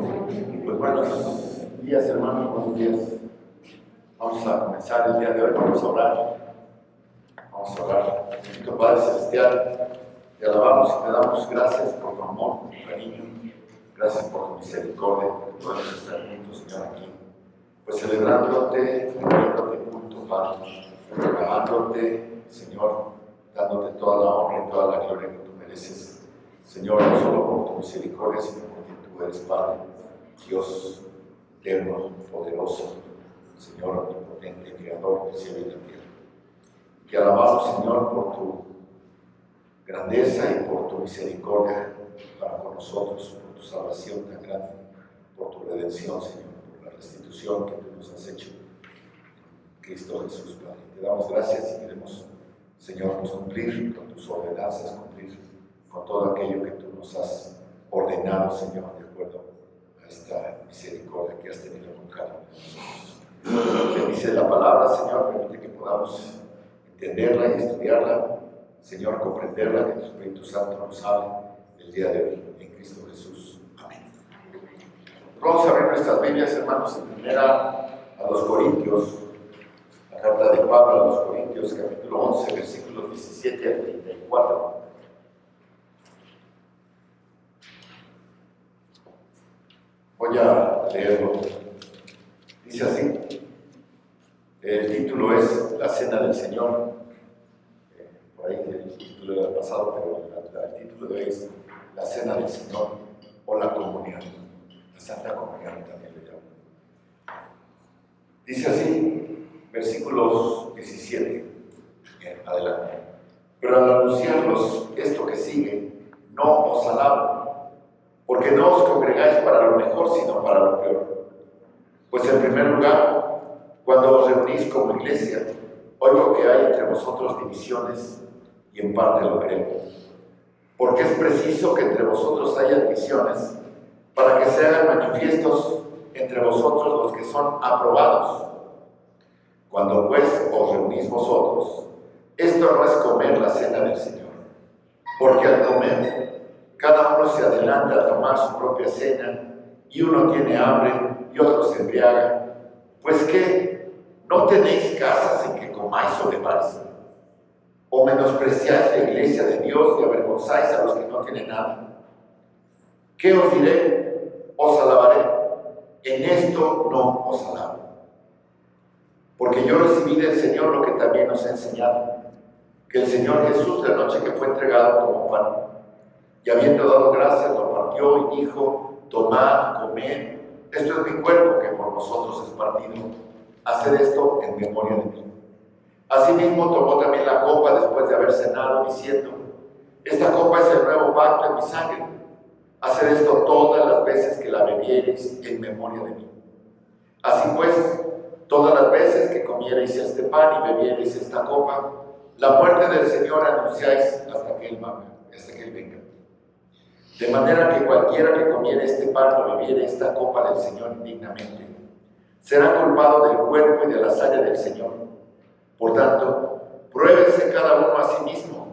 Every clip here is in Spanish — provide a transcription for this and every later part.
Pues buenos días, hermanos, buenos días. Vamos a comenzar el día de hoy, vamos a orar. Vamos a orar. Bendito Padre Celestial, te alabamos y te damos gracias por tu amor, por tu cariño. Gracias por tu misericordia, porque podemos estar juntos, Señor, aquí. Pues celebrándote, rindiéndote culto, Padre. Alabándote, Señor, dándote toda la honra y toda la gloria que tú mereces. Señor, no solo por tu misericordia, sino porque tú eres Padre, Dios eterno, poderoso, Señor omnipotente, creador del cielo y la tierra. Que alabamos, Señor, por tu grandeza y por tu misericordia para con nosotros, por tu salvación tan grande, por tu redención, Señor, por la restitución que tú nos has hecho en Cristo Jesús, Padre. Te damos gracias y queremos, Señor, cumplir con tus ordenanzas, cumplir con todo aquello que tú nos has ordenado, Señor, de acuerdo a esta misericordia que has tenido con cada uno de nosotros. Bendice la palabra, Señor, permite que podamos entenderla y estudiarla, Señor, comprenderla, que tu Espíritu Santo nos hable el día de hoy, en Cristo Jesús. Amén. Vamos a abrir nuestras Biblias, hermanos, en primera a los Corintios, la carta de Pablo a los Corintios, capítulo 11, versículos 17 al 34. Voy a leerlo. Dice así. El título es La Cena del Señor. Por ahí el título era pasado, pero el título de hoy es La Cena del Señor o la Comunión. La Santa Comunión también le llaman. Dice así, versículos 17. Bien, adelante. Pero al anunciarlos esto que sigue, no os alabo, porque no os congregáis para lo mejor, sino para lo peor. Pues en primer lugar, cuando os reunís como iglesia, oigo que hay entre vosotros divisiones, y en parte lo creo. Porque es preciso que entre vosotros haya divisiones, para que se hagan manifiestos entre vosotros los que son aprobados. Cuando pues os reunís vosotros, esto no es comer la cena del Señor, porque al comer, cada uno se adelanta a tomar su propia cena, y uno tiene hambre y otro se embriaga. Pues ¿qué? ¿No tenéis casas en que comáis o bebáis? ¿O menospreciáis la iglesia de Dios y avergonzáis a los que no tienen nada? ¿Qué os diré? Os alabaré. En esto no os alabo. Porque yo recibí del Señor lo que también os he enseñado, que el Señor Jesús, la noche que fue entregado, tomó pan, y habiendo dado gracias, lo partió y dijo: tomad, comed, esto es mi cuerpo que por vosotros es partido. Haced esto en memoria de mí. Asimismo tomó también la copa después de haber cenado, diciendo: esta copa es el nuevo pacto en mi sangre. Haced esto todas las veces que la bebiereis en memoria de mí. Así pues, todas las veces que comiereis este pan y bebiereis esta copa, la muerte del Señor anunciáis hasta que Él venga. De manera que cualquiera que comiere este pan o bebiere esta copa del Señor indignamente, será culpado del cuerpo y de la sangre del Señor. Por tanto, pruébese cada uno a sí mismo,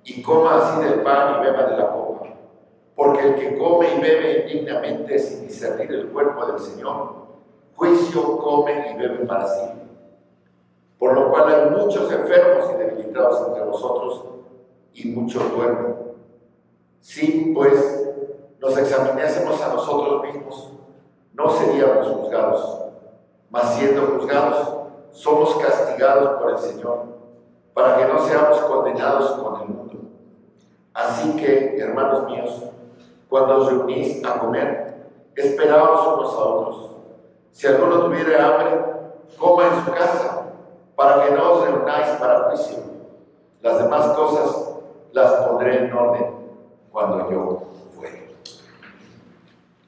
y coma así del pan y beba de la copa. Porque el que come y bebe indignamente sin discernir el cuerpo del Señor, juicio come y bebe para sí. Por lo cual hay muchos enfermos y debilitados entre vosotros, y muchos duermen. Si, pues, nos examinásemos a nosotros mismos, no seríamos juzgados. Mas siendo juzgados, somos castigados por el Señor, para que no seamos condenados con el mundo. Así que, hermanos míos, cuando os reunís a comer, esperaos unos a otros. Si alguno tuviere hambre, coma en su casa, para que no os reunáis para juicio. Las demás cosas las pondré en orden cuando yo fuere.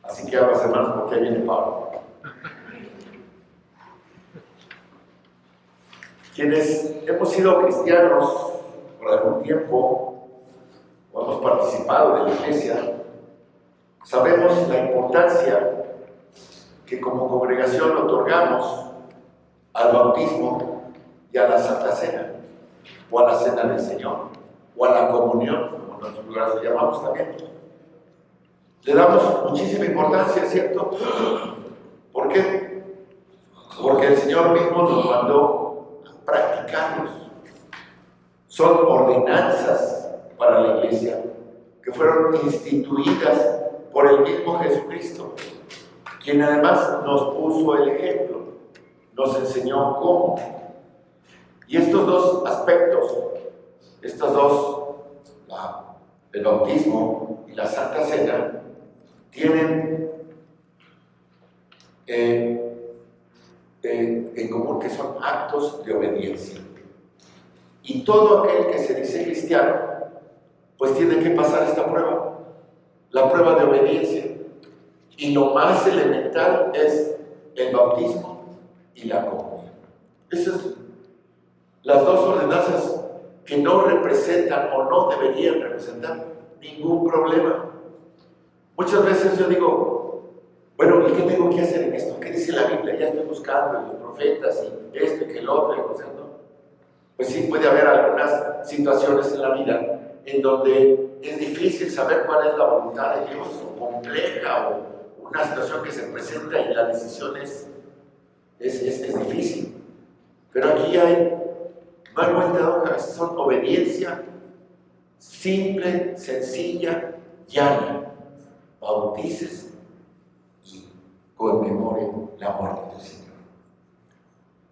Así que aguas, hermanos, porque ahí viene Pablo. Quienes hemos sido cristianos por algún tiempo o hemos participado de la iglesia, sabemos la importancia que como congregación otorgamos al bautismo y a la Santa Cena, o a la Cena del Señor, o a la comunión, como en otros lugares lo llamamos también. Le damos muchísima importancia, ¿cierto? ¿Por qué? Porque el Señor mismo nos mandó a practicarlos. Son ordenanzas para la iglesia que fueron instituidas por el mismo Jesucristo, quien además nos puso el ejemplo, nos enseñó cómo. Y estos dos aspectos, estos dos, el bautismo y la Santa Cena, tienen en común que son actos de obediencia. Y todo aquel que se dice cristiano, pues tiene que pasar esta prueba, la prueba de obediencia. Y lo más elemental es el bautismo y la comunión. Esas son las dos ordenanzas que no representan o no deberían representar ningún problema. Muchas veces yo digo, bueno, ¿y qué tengo que hacer en esto? ¿Qué dice la Biblia? Ya estoy buscando en los profetas y esto y que el otro, y cosas, ¿no? Pues sí, puede haber algunas situaciones en la vida en donde es difícil saber cuál es la voluntad de Dios, o compleja, o una situación que se presenta y la decisión es difícil. Pero aquí no hay vuelta de hoja, son obediencia simple, sencilla, llana. Bautices y conmemoren la muerte del Señor.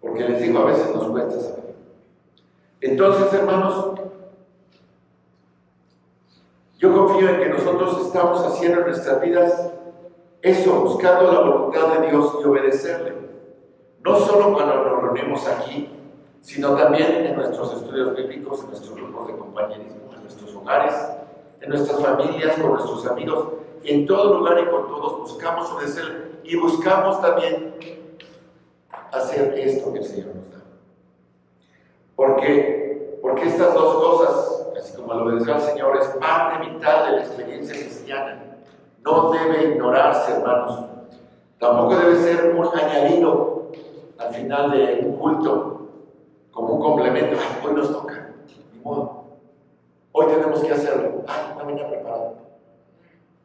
Porque les digo, a veces nos cuesta saber. Entonces, hermanos, yo confío en que nosotros estamos haciendo en nuestras vidas eso, buscando la voluntad de Dios y obedecerle. No solo cuando nos reunimos aquí, sino también en nuestros estudios bíblicos, en nuestros grupos de compañerismo, en nuestros hogares, en nuestras familias, con nuestros amigos. En todo lugar y con todos buscamos obedecerle y buscamos también hacer esto que el Señor nos da. Porque estas dos cosas, así como el obedecer al Señor, es parte vital de la experiencia cristiana. No debe ignorarse, hermanos. Tampoco debe ser un añadido al final de un culto, como un complemento. Ay, hoy nos toca, ni modo. Hoy tenemos que hacerlo. Ay, no venía preparado.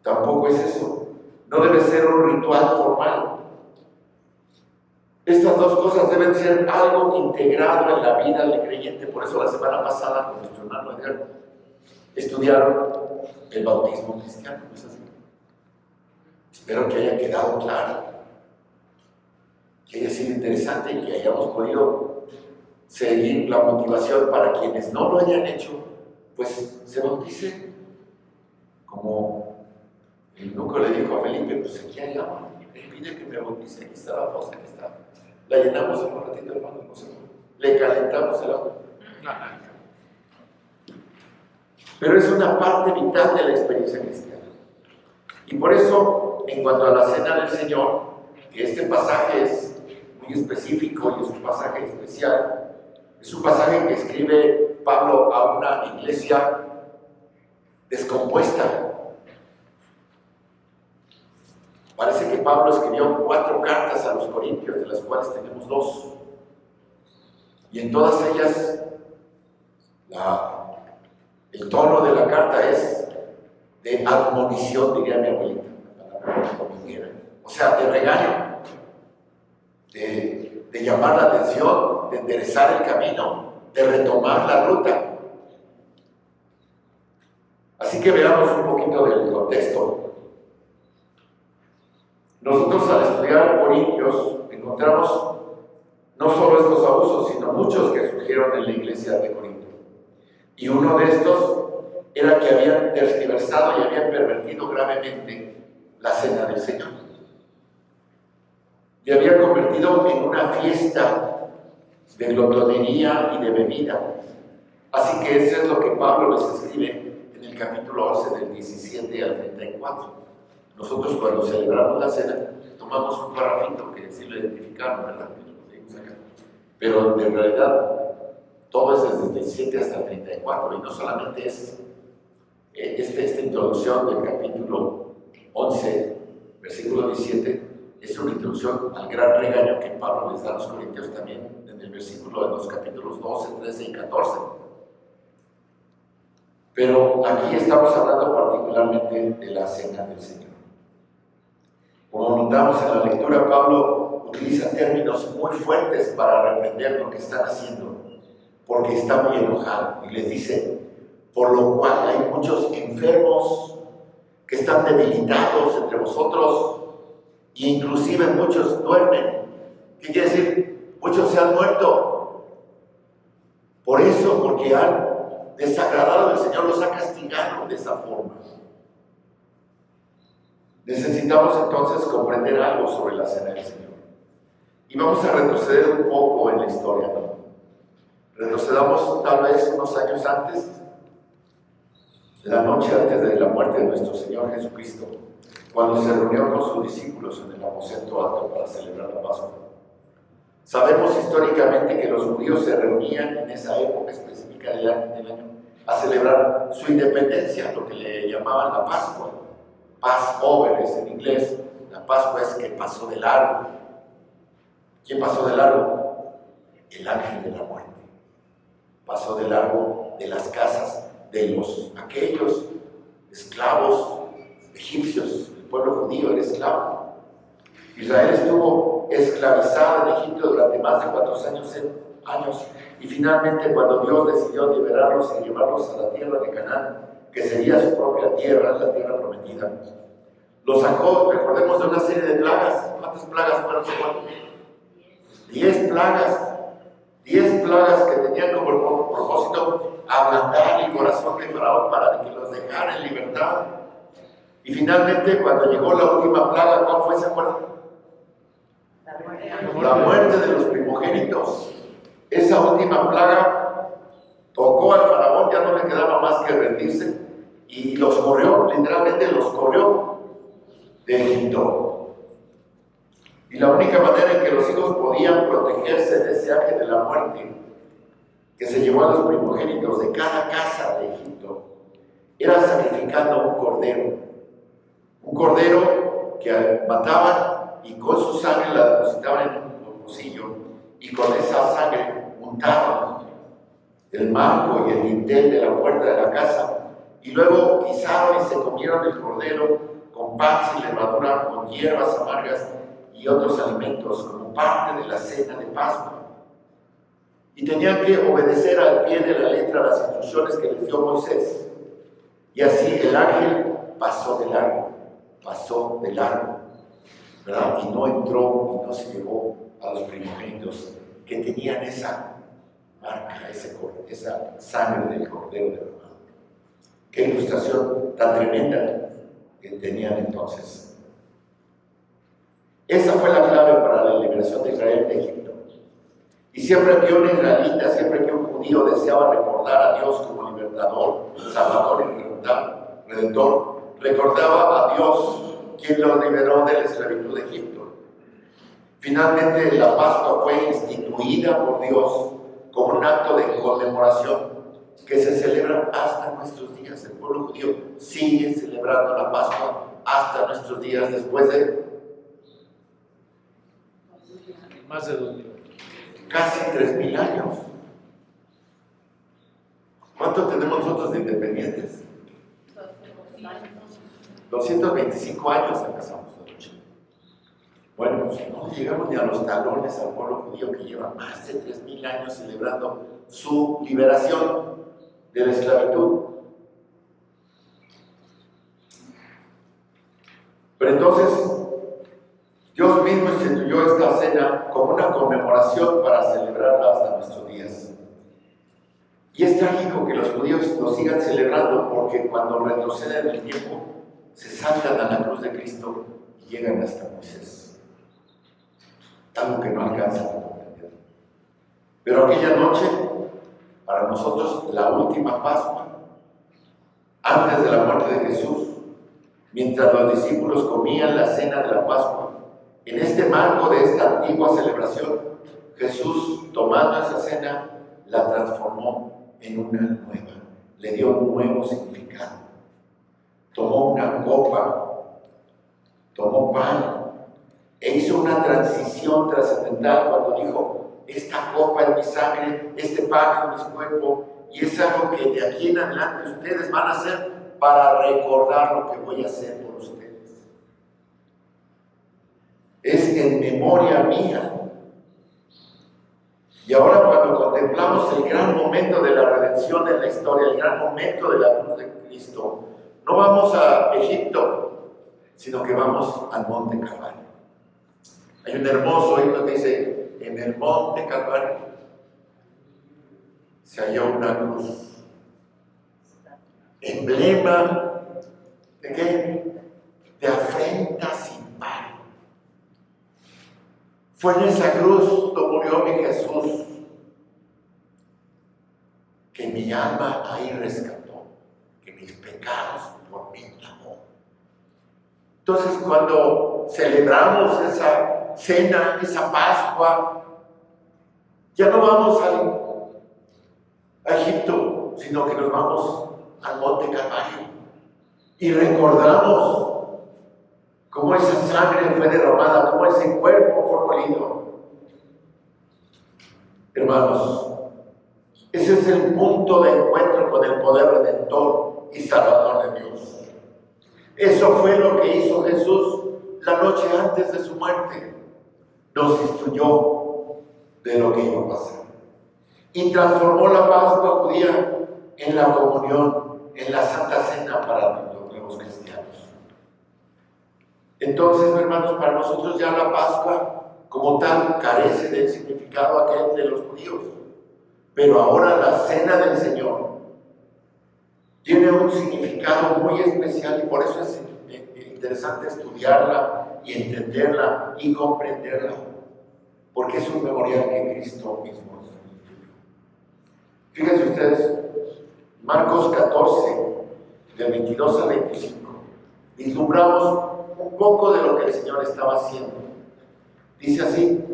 Tampoco es eso. No debe ser un ritual formal. Estas dos cosas deben ser algo integrado en la vida del creyente. Por eso la semana pasada con nuestro hermano Edgar estudiaron el bautismo cristiano. ¿No es así? Espero que haya quedado claro, que haya sido interesante y que hayamos podido seguir la motivación para quienes no lo hayan hecho, pues se bauticen. Como el núcleo le dijo a Felipe, pues aquí hay agua, él pide que me bautice, aquí está la fosa, aquí está. La llenamos en un ratito, hermano, no sé, le calentamos el agua. Pero es una parte vital de la experiencia cristiana. Y por eso, en cuanto a la cena del Señor, que este pasaje es muy específico y es un pasaje especial, es un pasaje que escribe Pablo a una iglesia descompuesta. Parece que Pablo escribió 4 cartas a los Corintios, de las cuales tenemos 2. Y en todas ellas, el tono de la carta es de admonición, diría mi abuelita, o sea, de regaño, de llamar la atención, de enderezar el camino, de retomar la ruta. Así que veamos un poquito del contexto. Nosotros al estudiar Corintios encontramos no solo estos abusos, sino muchos que surgieron en la iglesia de Corinto. Y uno de estos era que habían tergiversado y habían pervertido gravemente la cena del Señor. Y habían convertido en una fiesta de glotonería y de bebida. Así que eso es lo que Pablo les escribe en el capítulo 11 del 17 al 34. Nosotros cuando celebramos la cena tomamos un parrafito que sí lo identificaron, ¿verdad? Pero en realidad todo es desde el 17 hasta el 34 y no solamente es esta introducción del capítulo 11, versículo 17, es una introducción al gran regaño que Pablo les da a los corintios también en el versículo de los capítulos 12, 13 y 14. Pero aquí estamos hablando particularmente de la cena del Señor. Como notamos en la lectura, Pablo utiliza términos muy fuertes para reprender lo que están haciendo, porque está muy enojado y les dice: por lo cual hay muchos enfermos que están debilitados entre vosotros, e inclusive muchos duermen. ¿Qué quiere decir? Muchos se han muerto. Por eso, porque han desagradado, el Señor los ha castigado de esa forma. Necesitamos entonces comprender algo sobre la cena del Señor. Y vamos a retroceder un poco en la historia, ¿no? Retrocedamos tal vez unos años antes, la noche antes de la muerte de nuestro Señor Jesucristo, cuando se reunió con sus discípulos en el aposento alto para celebrar la Pascua. Sabemos históricamente que los judíos se reunían en esa época específica del año a celebrar su independencia, lo que le llamaban la Pascua. Passover es en inglés. La Pascua es que pasó de largo. ¿Quién pasó de largo? El ángel de la muerte. Pasó de largo de las casas de aquellos esclavos egipcios. El pueblo judío era esclavo. Israel estuvo esclavizado en Egipto durante más de 400 años, y finalmente, cuando Dios decidió liberarlos y llevarlos a la tierra de Canaán, que sería su propia tierra, la tierra prometida, los sacó, recordemos, de una serie de plagas. ¿Cuántas plagas fueron? 10 plagas. 10 plagas que tenían como propósito ablandar el corazón de Faraón para que los dejara en libertad. Y finalmente, cuando llegó la última plaga, ¿cuál fue? ¿Se acuerdan? La muerte de los primogénitos. Esa última plaga tocó al Faraón, ya no le quedaba más que rendirse, y los corrió, literalmente los corrió de Egipto. Y la única manera en que los hijos podían protegerse de ese ángel de la muerte, que se llevó a los primogénitos de cada casa de Egipto, era sacrificando un cordero que mataban y con su sangre la depositaban en un pocillo, y con esa sangre untaban el marco y el dintel de la puerta de la casa, y luego guisaron y se comieron el cordero con pan sin levadura, con hierbas amargas y otros alimentos, como parte de la cena de Pascua. Y tenían que obedecer al pie de la letra las instrucciones que les dio Moisés. Y así el ángel pasó de largo, ¿verdad? Y no entró y no se llevó a los primogénitos que tenían esa marca, esa sangre del cordero de verdad. Qué ilustración tan tremenda que tenían entonces. Esa fue la clave para la liberación de Israel de Egipto. Y siempre que un israelita, siempre que un judío deseaba recordar a Dios como libertador, salvador y redentor, recordaba a Dios quien los liberó de la esclavitud de Egipto. Finalmente, la Pascua fue instituida por Dios como un acto de conmemoración que se celebra hasta nuestros días. El pueblo judío sigue celebrando la Pascua hasta nuestros días, después de más de 2000. Casi 3000 años. ¿Cuánto tenemos nosotros de independientes? 225 años alcanzamos la lucha. Bueno, pues no llegamos ni a los talones al pueblo judío, que lleva más de 3000 años celebrando su liberación de la esclavitud. Pero entonces, Dios mismo instituyó esta cena como una conmemoración para celebrarla hasta nuestros días. Y es trágico que los judíos lo sigan celebrando, porque cuando retroceden el tiempo, se saltan a la cruz de Cristo y llegan hasta Moisés. Algo que no alcanzan a comprender. Pero aquella noche, para nosotros, la última Pascua, antes de la muerte de Jesús, mientras los discípulos comían la cena de la Pascua, en este marco de esta antigua celebración, Jesús, tomando esa cena, la transformó en una nueva, le dio un nuevo significado. Tomó una copa, tomó pan, e hizo una transición trascendental cuando dijo: esta copa es mi sangre, este pan es mi cuerpo, y es algo que de aquí en adelante ustedes van a hacer para recordar lo que voy a hacer por ustedes. es en memoria mía. Y ahora cuando contemplamos el gran momento de la redención en la historia, el gran momento de la cruz de Cristo, no vamos a Egipto, sino que vamos al monte Calvario. Hay un hermoso himno que dice, en el monte Calvario se halló una cruz, emblema ¿de qué? De afrenta sin par. Fue en esa cruz donde murió mi Jesús, que mi alma ahí rescató, que mis pecados por mí lavó. Entonces, cuando celebramos esa cena, esa Pascua, ya no vamos a Egipto, sino que nos vamos al monte Calvario y recordamos cómo esa sangre fue derramada, cómo ese cuerpo fue molido. Hermanos, ese es el punto de encuentro con el poder redentor y salvador de Dios. Eso fue lo que hizo Jesús la noche antes de su muerte. Nos instruyó de lo que iba a pasar. Y transformó la Pascua judía en la comunión, en la Santa Cena para los nuevos cristianos. Entonces, hermanos, para nosotros ya la Pascua como tal carece del significado aquel de los judíos. Pero ahora la Cena del Señor tiene un significado muy especial y por eso es interesante estudiarla y entenderla y comprenderla, porque es un memorial que Cristo mismo nos instituyó. Fíjense ustedes, Marcos 14, del 22 al 25, vislumbramos un poco de lo que el Señor estaba haciendo. Dice así,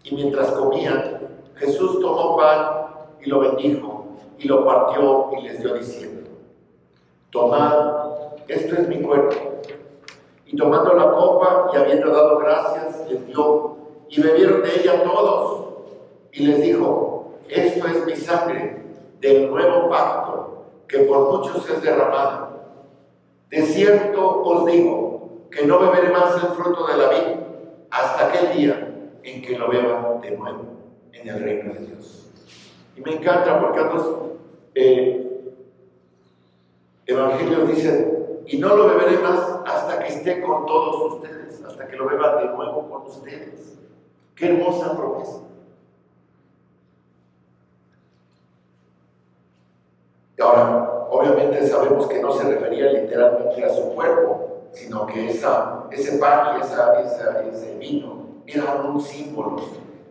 y mientras comían, Jesús tomó pan y lo bendijo, y lo partió y les dio diciendo, tomad, esto es mi cuerpo. Y tomando la copa y habiendo dado gracias, les dio, y bebieron de ella todos. Y les dijo, esto es mi sangre del nuevo pacto, que por muchos es derramada. De cierto os digo, que no beberé más el fruto de la vid hasta aquel día en que lo beba de nuevo en el reino de Dios. Y me encanta porque otros evangelios dicen, y no lo beberé más hasta que esté con todos ustedes, hasta que lo beba de nuevo con ustedes. ¡Qué hermosa promesa! Y ahora, obviamente sabemos que no se refería literalmente a su cuerpo, sino que ese pan y ese vino eran un símbolo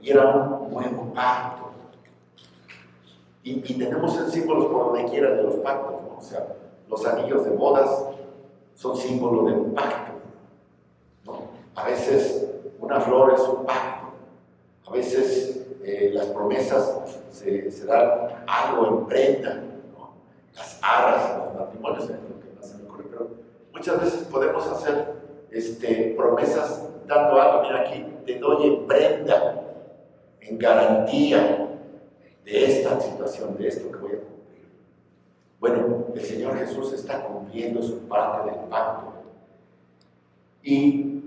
y era un nuevo pacto. Y tenemos en símbolos por donde quiera de los pactos, ¿no? O sea, los anillos de bodas son símbolo de un pacto, ¿no? A veces una flor es un pacto, a veces las promesas se dan algo en prenda, ¿no? Las arras en los matrimonios, es lo que más se me ocurre, pero muchas veces podemos hacer promesas dando algo. Mira aquí, te doy en prenda, en garantía de esta situación, de esto que voy a cumplir. Bueno, el Señor Jesús está cumpliendo su parte del pacto y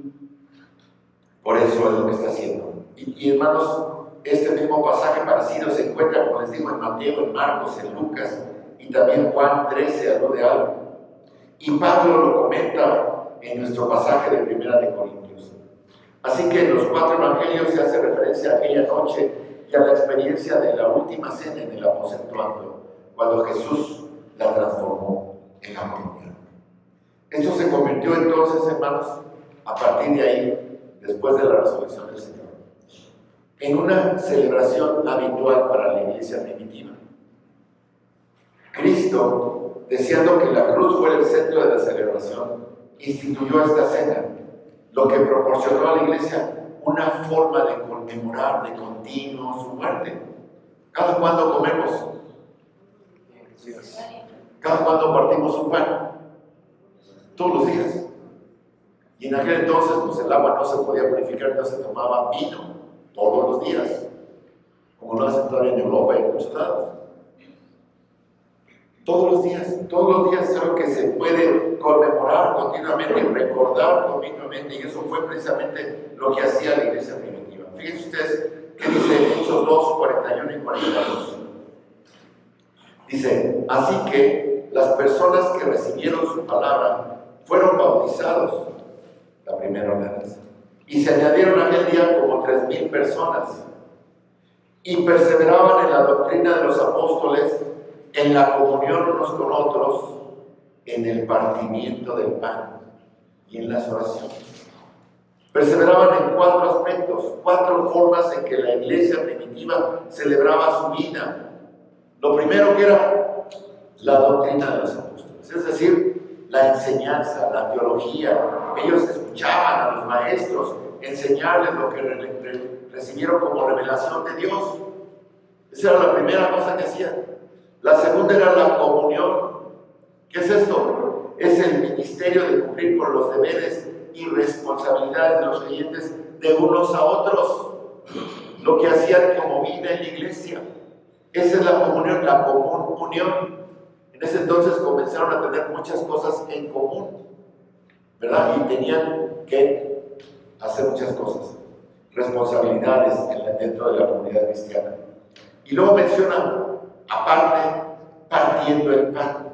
por eso es lo que está haciendo. Y hermanos, este mismo pasaje parecido se encuentra, como les digo, en Mateo, en Marcos, en Lucas y también Juan 13 habló de algo. Y Pablo lo comenta en nuestro pasaje de Primera de Corintios. Así que en los 4 evangelios se hace referencia a aquella noche y a la experiencia de la última cena en el aposento alto, cuando Jesús la transformó en la comunión. Esto se convirtió entonces, hermanos, a partir de ahí, después de la resurrección del Señor, en una celebración habitual para la iglesia primitiva. Cristo, deseando que la cruz fuera el centro de la celebración, instituyó esta cena, lo que proporcionó a la iglesia una forma de conmemorar de continuo su muerte. ¿Cada cuándo comemos? ¿Cada cuándo partimos un pan? Todos los días. Y en aquel entonces, pues el agua no se podía purificar, entonces se tomaba vino todos los días, como lo hacen todavía en Europa y en muchos lados. Todos los días es algo que se puede conmemorar continuamente, recordar continuamente, y eso fue precisamente lo que hacía la iglesia primitiva. Fíjense ustedes qué dice Hechos 2, 41 y 42. Dice, así que las personas que recibieron su palabra fueron bautizados, la primera ordenanza, y se añadieron aquel día como 3,000 personas, y perseveraban en la doctrina de los apóstoles, en la comunión unos con otros, en el partimiento del pan y en las oraciones. Perseveraban en 4 aspectos, 4 formas en que la iglesia primitiva celebraba su vida. Lo primero que era la doctrina de los apóstoles, es decir, la enseñanza, la teología. Ellos escuchaban a los maestros enseñarles lo que recibieron como revelación de Dios. Esa era la primera cosa que hacían. La segunda era la comunión. ¿Qué es esto? Es el ministerio de cumplir con los deberes y responsabilidades de los creyentes de unos a otros. Lo que hacían como vida en la iglesia. Esa es la comunión, la común unión. En ese entonces comenzaron a tener muchas cosas en común, ¿verdad? Y tenían que hacer muchas cosas, responsabilidades dentro de la comunidad cristiana. Y luego menciona, aparte, partiendo el pan.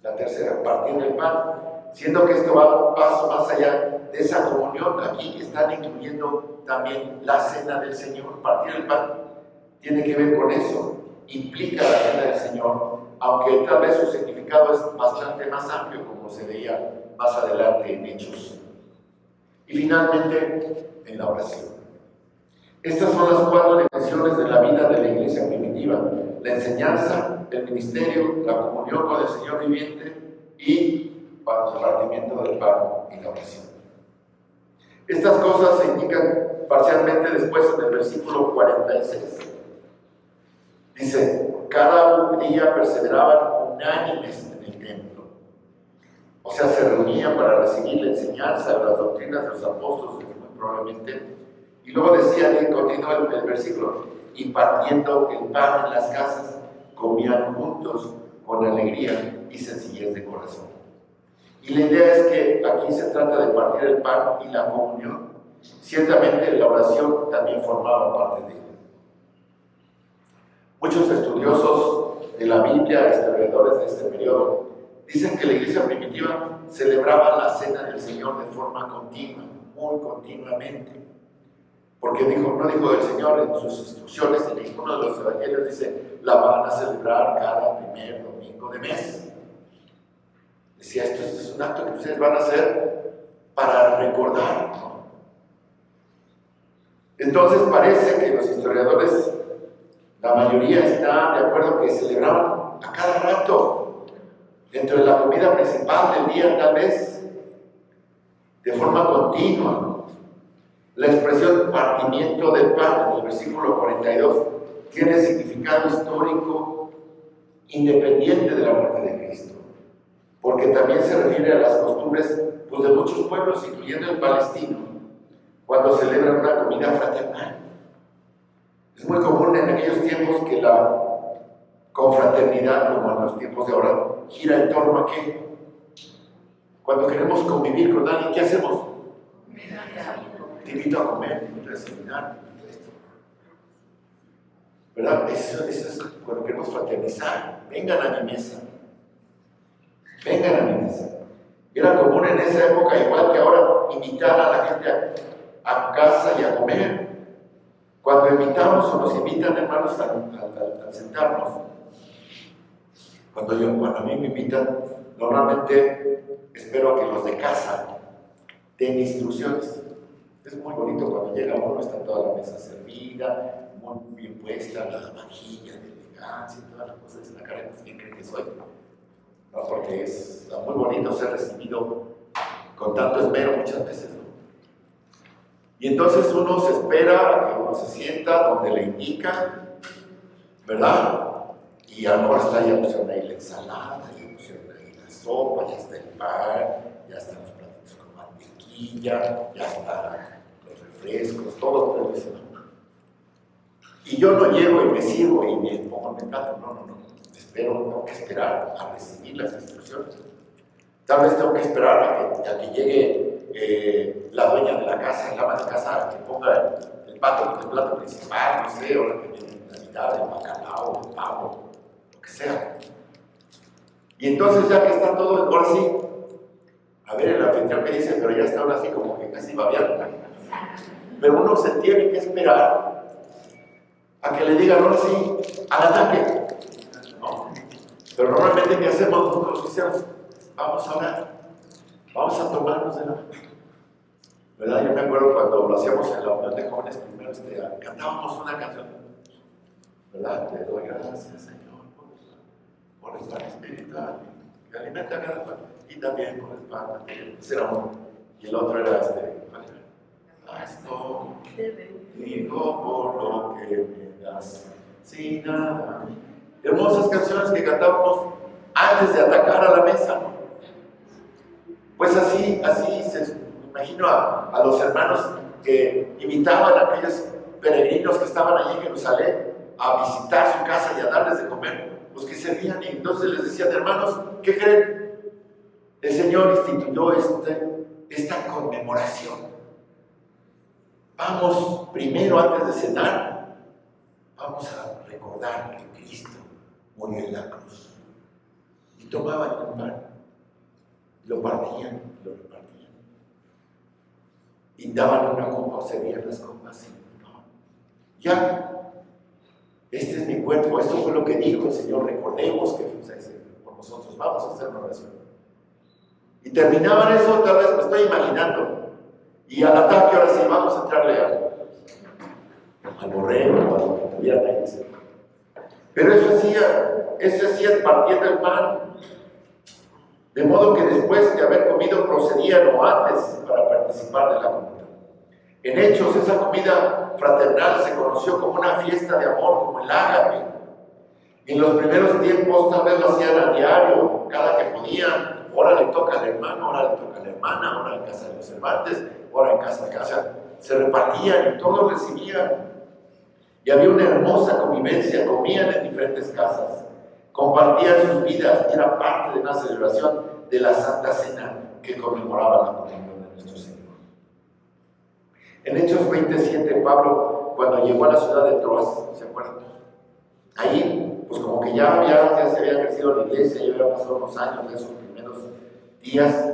La tercera, partiendo el pan. Siendo que esto va un paso más allá de esa comunión, aquí están incluyendo también la cena del Señor. Partir el pan tiene que ver con eso, implica la cena del Señor, aunque tal vez su significado es bastante más amplio, como se veía más adelante en Hechos. Y finalmente, en la oración. Estas son las 4 dimensiones de la vida de la iglesia primitiva: la enseñanza, el ministerio, la comunión con el Señor viviente y el partimiento del pan y la oración. Estas cosas se indican parcialmente después en el versículo 46. Dice, cada día perseveraban unánimes en el templo. O sea, se reunían para recibir la enseñanza de las doctrinas de los apóstoles, muy probablemente. Y luego decía, y continúa el versículo, y partiendo el pan en las casas, comían juntos con alegría y sencillez de corazón. Y la idea es que aquí se trata de partir el pan y la comunión. Ciertamente la oración también formaba parte de ello. Muchos estudiosos de la Biblia, historiadores de este periodo, dicen que la iglesia primitiva celebraba la cena del Señor de forma continua, muy continuamente. Porque no dijo el Señor en sus instrucciones, en ninguno de los evangelios dice, la van a celebrar cada primer domingo de mes. Decía, esto es un acto que ustedes van a hacer para recordar, ¿no? Entonces parece que los historiadores, la mayoría está de acuerdo que celebraban a cada rato, dentro de la comida principal del día tal vez, de forma continua. La expresión partimiento del pan en el versículo 42 tiene significado histórico independiente de la muerte de Cristo, porque también se refiere a las costumbres de muchos pueblos, incluyendo el palestino, cuando celebran una comida fraternal. Es muy común en aquellos tiempos que la confraternidad, como en los tiempos de ahora, gira en torno a ¿qué? Cuando queremos convivir con alguien, ¿qué hacemos? Te invito a comer, te invito a desayunar, ¿verdad? Eso es cuando queremos fraternizar. Vengan a mi mesa. Vengan a mi mesa. Era común en esa época, igual que ahora, invitar a la gente a casa y a comer. Cuando invitamos o nos invitan, hermanos, al sentarnos, cuando a mí me invitan, normalmente espero a que los de casa den instrucciones. Es muy bonito cuando llega uno, está toda la mesa servida, muy bien puesta, la vajilla, la elegancia y todas las cosas en la cara, pues ¿quién cree que soy? ¿No? Porque es muy bonito ser recibido con tanto esmero muchas veces, ¿no? Y entonces uno se espera a que uno se sienta donde le indican, ¿verdad? Y a lo mejor está ya pusieron ahí la ensalada, ya pusieron ahí la sopa, ya está el pan, ya están los platitos con mantequilla, ya están los refrescos, todo previsto. Y yo no llego y me sirvo y me pongo en mi plato. No. Tengo que esperar a recibir las instrucciones. Tal vez tengo que esperar a que llegue la dueña de la casa, el ama de casa, que ponga el plato principal, no sé, o la que viene la mitad, el bacalao, el pavo, lo que sea. Y entonces ya que está todo, ahora sí, a ver el anfitrión que dice, pero ya está ahora así como que casi babeando. Pero uno se tiene que esperar a que le digan, ahora sí, al ataque. ¿No? Pero normalmente, ¿qué hacemos nosotros los cristianos? Vamos a orar, vamos a tomarnos de la mano. ¿Verdad? Yo me acuerdo cuando lo hacíamos en la unión de jóvenes, primero cantábamos una canción. ¿Verdad? Te doy gracias, Señor, por el pan espiritual que alimenta cada pan, y también por el pan material. Ese era uno. Y el otro era esto digo por lo que me das, sin nada. Hermosas canciones que cantábamos antes de atacar a la mesa, ¿no? Pues así me imagino a los hermanos que invitaban a aquellos peregrinos que estaban allí en Jerusalén a visitar su casa y a darles de comer, los que servían, y entonces les decían, hermanos, ¿qué creen? El Señor instituyó esta conmemoración. Vamos primero, antes de cenar, vamos a recordar que Cristo murió en la cruz. Y tomaban el pan, lo partían, lo repartían. Y daban una copa o servían las copas. Y no, ya, este es mi cuerpo, esto fue lo que dijo el Señor, recordemos que por nosotros vamos a hacer una oración. Y terminaban eso, tal vez me estoy imaginando. Y al ataque, ahora sí, vamos a entrarle al borrego, a lo que tuvieran ahí. Pero eso hacía partiendo el pan. De modo que después de haber comido procedían o antes para participar de la comunión. En Hechos, esa comida fraternal se conoció como una fiesta de amor, como el ágape. En los primeros tiempos tal vez lo hacían a diario, cada que podían. Ahora le toca al hermano, ahora le toca a la hermana, ahora en casa de los hermantes, ahora en casa. Se repartían y todos recibían. Y había una hermosa convivencia, comían en diferentes casas, compartían sus vidas, y era parte de una celebración de la Santa Cena que conmemoraba la comunión de nuestro Señor. En Hechos 27, Pablo, cuando llegó a la ciudad de Troas, ¿se acuerdan? Ahí, pues como que ya se había crecido la iglesia, ya había pasado unos años de esos primeros días,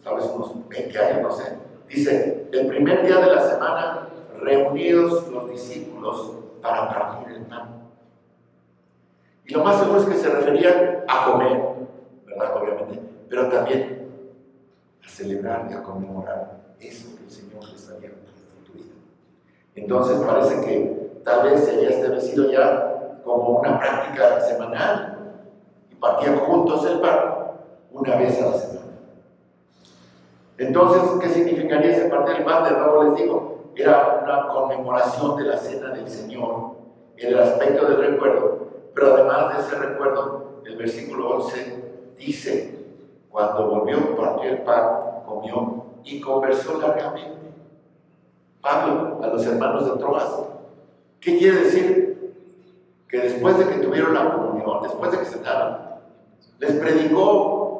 tal vez unos 20 años, no sé. Dice, el primer día de la semana, reunidos los discípulos para partir el pan. Y lo más seguro es que se referían a comer, ¿verdad? Obviamente, pero también a celebrar y a conmemorar eso que el Señor les había instituido. Entonces parece que tal vez se había establecido ya como una práctica semanal y partían juntos el pan una vez a la semana. Entonces, ¿qué significaría ese partir el pan? De nuevo les digo, era una conmemoración de la cena del Señor en el aspecto del recuerdo, pero además de ese recuerdo, el versículo 11 dice, cuando volvió a partir el pan, comió y conversó largamente. Pablo, a los hermanos de Troas, ¿qué quiere decir? Que después de que tuvieron la comunión, después de que cenaron, les predicó.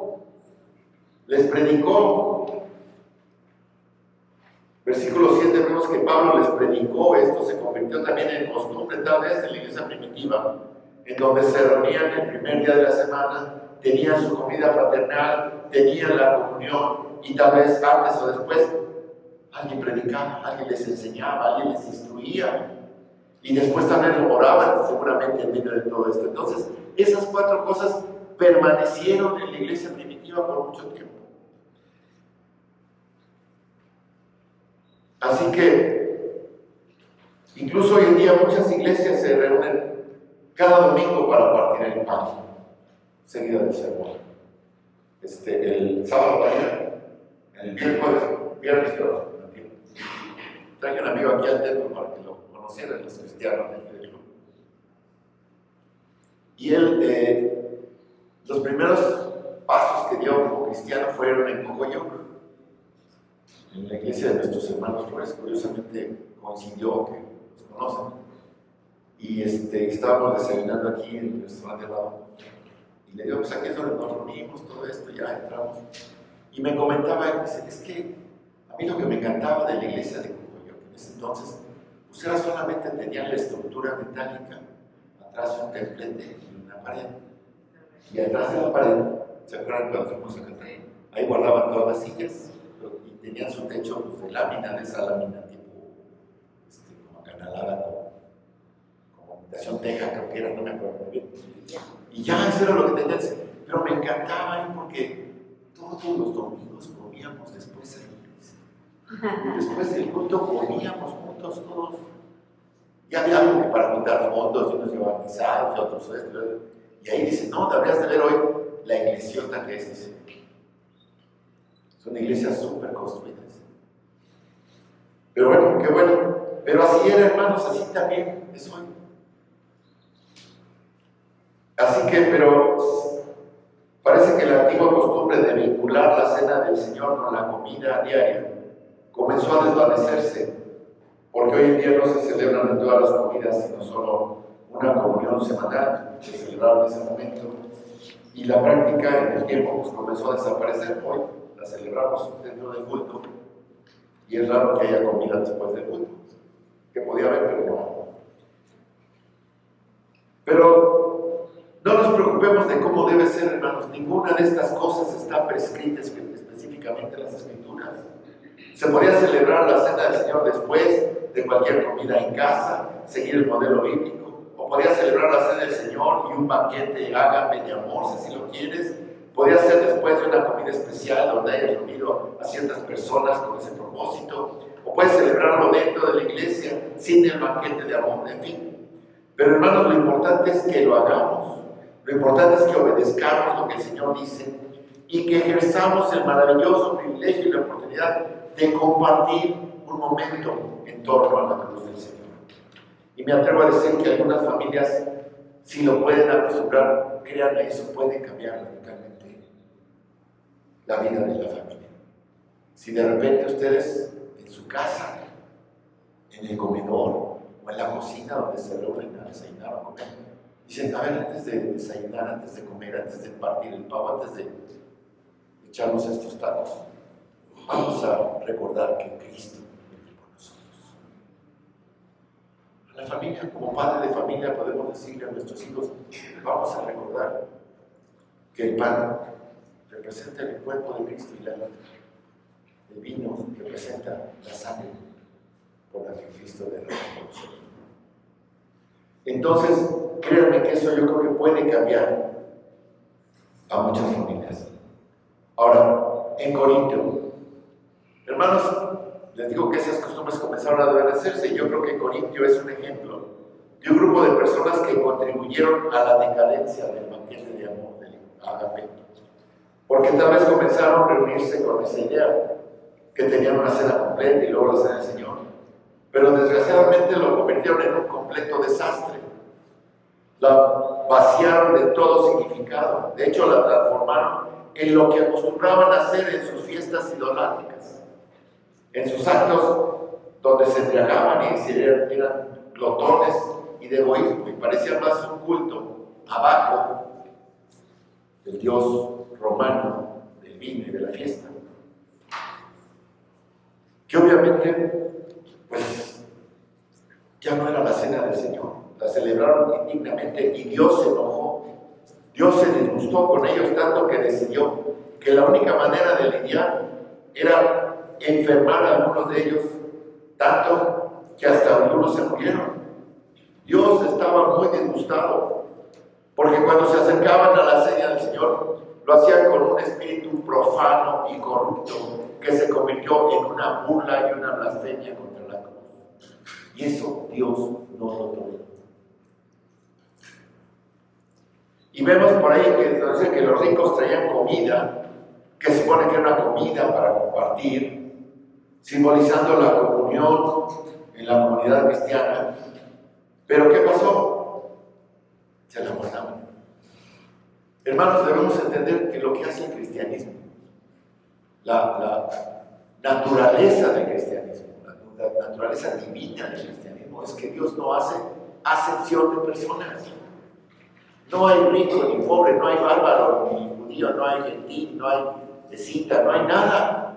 Versículo 7 vemos que Pablo les predicó, esto se convirtió también en costumbre tal vez en la iglesia primitiva, en donde se reunían el primer día de la semana, tenían su comida fraternal, tenían la comunión y tal vez antes o después alguien predicaba, alguien les enseñaba, alguien les instruía y después también oraban seguramente en medio de todo esto. Entonces esas 4 cosas permanecieron en la iglesia primitiva por mucho tiempo. Así que, incluso hoy en día muchas iglesias se reúnen cada domingo para partir el pan, seguida del sermón. El sábado mañana, el viernes, perdón. Traje un amigo aquí al templo para que lo conocieran los cristianos del club. Y él, los primeros pasos que dio como cristiano fueron en Cocoyoc, en la iglesia de nuestros hermanos Flores. Curiosamente coincidió que los conocen. y estábamos desayunando aquí en el restaurante al lado. Y le digo, pues aquí es donde nos reunimos, todo esto, ya entramos. Y me comentaba, él, dice, es que a mí lo que me encantaba de la iglesia de Cocoyoc en ese entonces, pues era solamente tenían la estructura metálica, atrás un templete y una pared. Y atrás de la pared, ¿se acuerdan cuando fuimos a cantar? Ahí guardaban todas las sillas y tenían su techo pues, de lámina, de esa lámina tipo como acanalada, como imitación teja, creo que era, no me acuerdo muy bien. Y ya, eso era lo que tenían. Pero me encantaba ahí porque todos los domingos comíamos después ahí. Y después del culto comíamos juntos todos. Y había algo que para juntar fondos, y unos llevaban guisados, y otros esto. Y ahí dice, no, deberías de ver hoy la iglesiota que es, dice. Son iglesias súper construidas. Pero bueno, qué bueno. Pero así era, hermanos, así también es hoy. Así que, pero parece que la antigua costumbre de vincular la cena del Señor con la comida diaria comenzó a desvanecerse, porque hoy en día no se celebran en todas las comidas, sino solo una comunión semanal que se celebraba en ese momento. Y la práctica en el tiempo pues, comenzó a desaparecer. Hoy la celebramos dentro del culto. Y es raro que haya comida después del culto. Que podía haber, pero no. Pero no nos preocupemos de cómo debe ser, hermanos. Ninguna de estas cosas está prescrita específicamente en las Escrituras. Se podía celebrar la cena del Señor después de cualquier comida en casa, seguir el modelo bíblico. O podías celebrar la cena del Señor y un banquete ágape de amor, si así lo quieres. Podía ser después de una comida especial donde hayas reunido a ciertas personas con ese propósito. O puedes celebrarlo dentro de la iglesia sin el banquete de amor, en fin. Pero hermanos, lo importante es que lo hagamos. Lo importante es que obedezcamos lo que el Señor dice y que ejerzamos el maravilloso privilegio y la oportunidad de compartir un momento en torno a la cruz del Señor. Y me atrevo a decir que algunas familias, si lo pueden acostumbrar, créanme, eso puede cambiar radicalmente la vida de la familia. Si de repente ustedes en su casa, en el comedor o en la cocina donde se reúnen a desayunar o a comer, dicen, a ver, antes de desayunar, antes de comer, antes de partir el pavo, antes de echarnos estos tacos, vamos a recordar que Cristo vive por nosotros. A la familia, como padre de familia, podemos decirle a nuestros hijos, vamos a recordar que el pan representa el cuerpo de Cristo y el vino representa la sangre por la que Cristo derramó por nosotros. Entonces, créanme que eso yo creo que puede cambiar a muchas familias. Ahora, en Corintio, hermanos, les digo que esas costumbres comenzaron a desvanecerse y yo creo que Corintio es un ejemplo de un grupo de personas que contribuyeron a la decadencia del banquete de amor del ágape. Porque tal vez comenzaron a reunirse con esa idea, que tenían una cena completa y luego la cena del Señor. Pero desgraciadamente lo convirtieron en un completo desastre. La vaciaron de todo significado. De hecho, la transformaron en lo que acostumbraban a hacer en sus fiestas idolátricas. En sus actos donde se embriagaban y eran glotones y de egoísmo. Y parecía más un culto a Baco, el dios romano del vino y de la fiesta. Que obviamente, pues, ya no era la cena del Señor. La celebraron indignamente y Dios se enojó. Dios se disgustó con ellos tanto que decidió que la única manera de lidiar era enfermar a algunos de ellos, tanto que hasta algunos se murieron. Dios estaba muy disgustado, porque cuando se acercaban a la cena del Señor, lo hacían con un espíritu profano y corrupto, que se convirtió en una burla y una blasfemia contra la cruz. Y eso Dios no lo toleró. Y vemos por ahí que los ricos traían comida, que se supone que era una comida para compartir, simbolizando la comunión en la comunidad cristiana. Pero ¿qué pasó? Se la guardaban. Hermanos, debemos entender que lo que hace el cristianismo, la naturaleza del cristianismo, la naturaleza divina del cristianismo, es que Dios no hace acepción de personas. No hay rico ni pobre, no hay bárbaro ni judío, no hay gentil, no hay escita, no hay nada.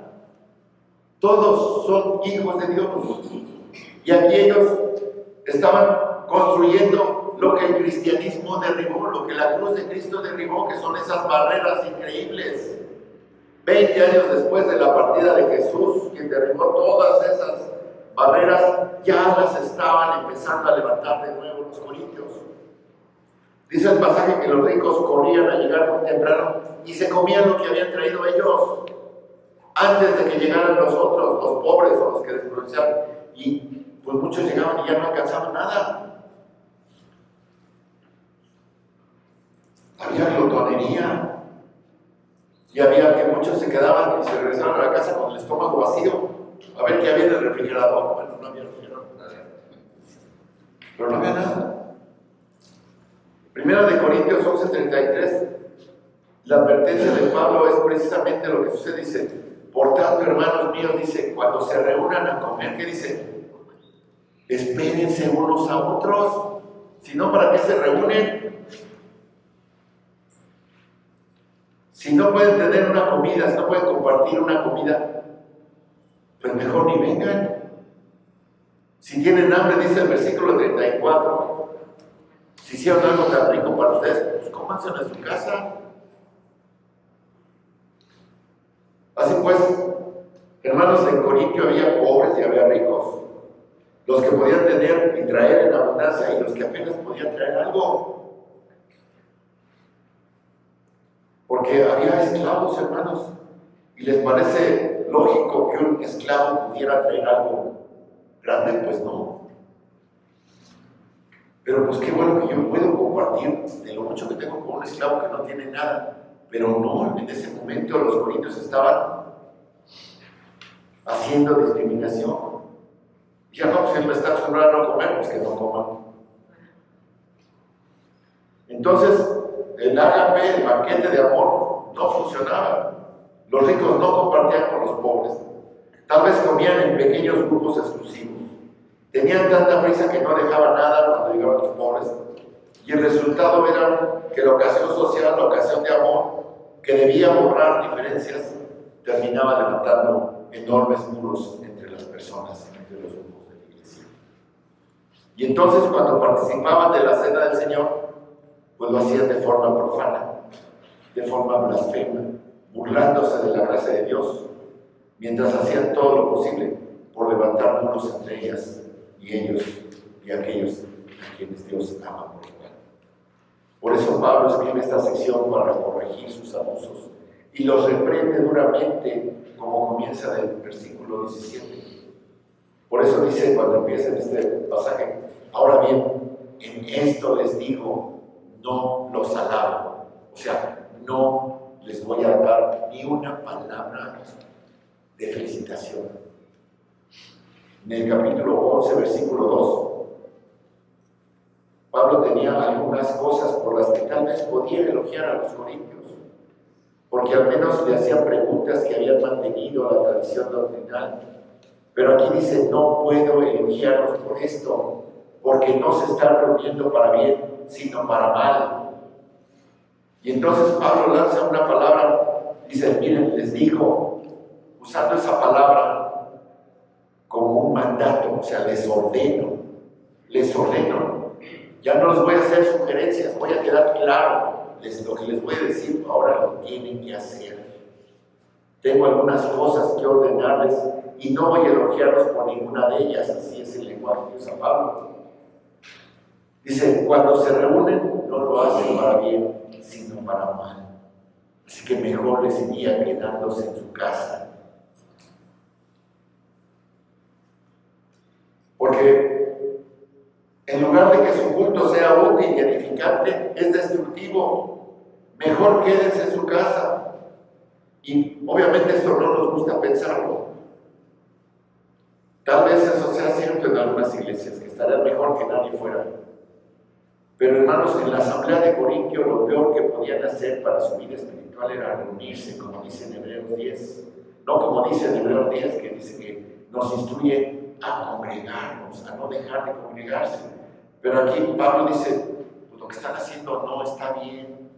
Todos son hijos de Dios. Y aquí ellos estaban construyendo lo que el cristianismo derribó, lo que la cruz de Cristo derribó, que son esas barreras increíbles. 20 años después de la partida de Jesús, quien derribó todas esas barreras, ya las estaban empezando a levantar de nuevo los corintios. Dice el pasaje que los ricos corrían a llegar muy temprano y se comían lo que habían traído ellos antes de que llegaran los otros, los pobres o los que desprovechaban. Y pues muchos llegaban y ya no alcanzaban nada. Había glotonería. Y había que muchos se quedaban y se regresaban a la casa con el estómago vacío. A ver qué había en el refrigerador. Bueno, no había refrigerador, pero no había nada. Primera de Corintios 11:33, la advertencia de Pablo es precisamente lo que sucede. Dice, por tanto, hermanos míos, dice, cuando se reúnan a comer, ¿qué dice? Espérense unos a otros. Si no, ¿para qué se reúnen? Si no pueden tener una comida, si no pueden compartir una comida, pues mejor ni vengan. Si tienen hambre, dice el versículo 34, si hicieron algo tan rico para ustedes, pues cómanselo en su casa. Así pues, hermanos, en Corintio había pobres y había ricos. Los que podían tener y traer en abundancia y los que apenas podían traer algo. Porque había esclavos, hermanos, y les parece lógico que un esclavo pudiera traer algo grande, pues no. Pero pues qué bueno que yo puedo compartir de lo mucho que tengo con un esclavo que no tiene nada. Pero no, en ese momento los corintios estaban haciendo discriminación. Ya no, pues él me está acostumbrado a no comer, pues que no coman. Entonces, el ágape, el banquete de amor, no funcionaba. Los ricos no compartían con los pobres. Tal vez comían en pequeños grupos exclusivos. Tenían tanta prisa que no dejaban nada cuando llegaban los pobres. Y el resultado era que la ocasión social, la ocasión de amor, que debía borrar diferencias, terminaba levantando enormes muros entre las personas, entre los grupos de la iglesia. Y entonces, cuando participaban de la cena del Señor, pues lo hacían de forma profana, de forma blasfema, burlándose de la gracia de Dios, mientras hacían todo lo posible por levantar muros entre ellas y ellos y aquellos a quienes Dios ama por igual. Por eso Pablo escribe esta sección para corregir sus abusos y los reprende duramente, como comienza del versículo 17. Por eso dice cuando empieza en este pasaje, ahora bien, en esto les digo, no los alabo, o sea, no les voy a dar ni una palabra de felicitación. En el capítulo 11, versículo 2, Pablo tenía algunas cosas por las que tal vez podía elogiar a los corintios, porque al menos le hacían preguntas que habían mantenido la tradición doctrinal. Pero aquí dice, no puedo elogiarlos por esto, porque no se están reuniendo para bien, sino para mal. Y entonces Pablo lanza una palabra, dice, miren, les digo, usando esa palabra como un mandato, o sea, les ordeno, ya no les voy a hacer sugerencias, voy a quedar claro, lo que les voy a decir, ahora lo tienen que hacer. Tengo algunas cosas que ordenarles y no voy a elogiarlos por ninguna de ellas, así es el lenguaje que usa Pablo. Dice, cuando se reúnen, no lo hacen para bien, sino para mal. Así que mejor les iría quedándose en su casa. Porque en lugar de que su culto sea útil y edificante, es destructivo. Mejor quédense en su casa. Y obviamente esto no nos gusta pensarlo. Tal vez eso sea cierto en algunas iglesias, que estaría mejor que nadie fuera. Pero hermanos, en la asamblea de Corintio lo peor que podían hacer para su vida espiritual era reunirse, como dice en Hebreos 10. No como dice en Hebreos 10, que dice que nos instruye a congregarnos, a no dejar de congregarse. Pero aquí Pablo dice, pues lo que están haciendo no está bien.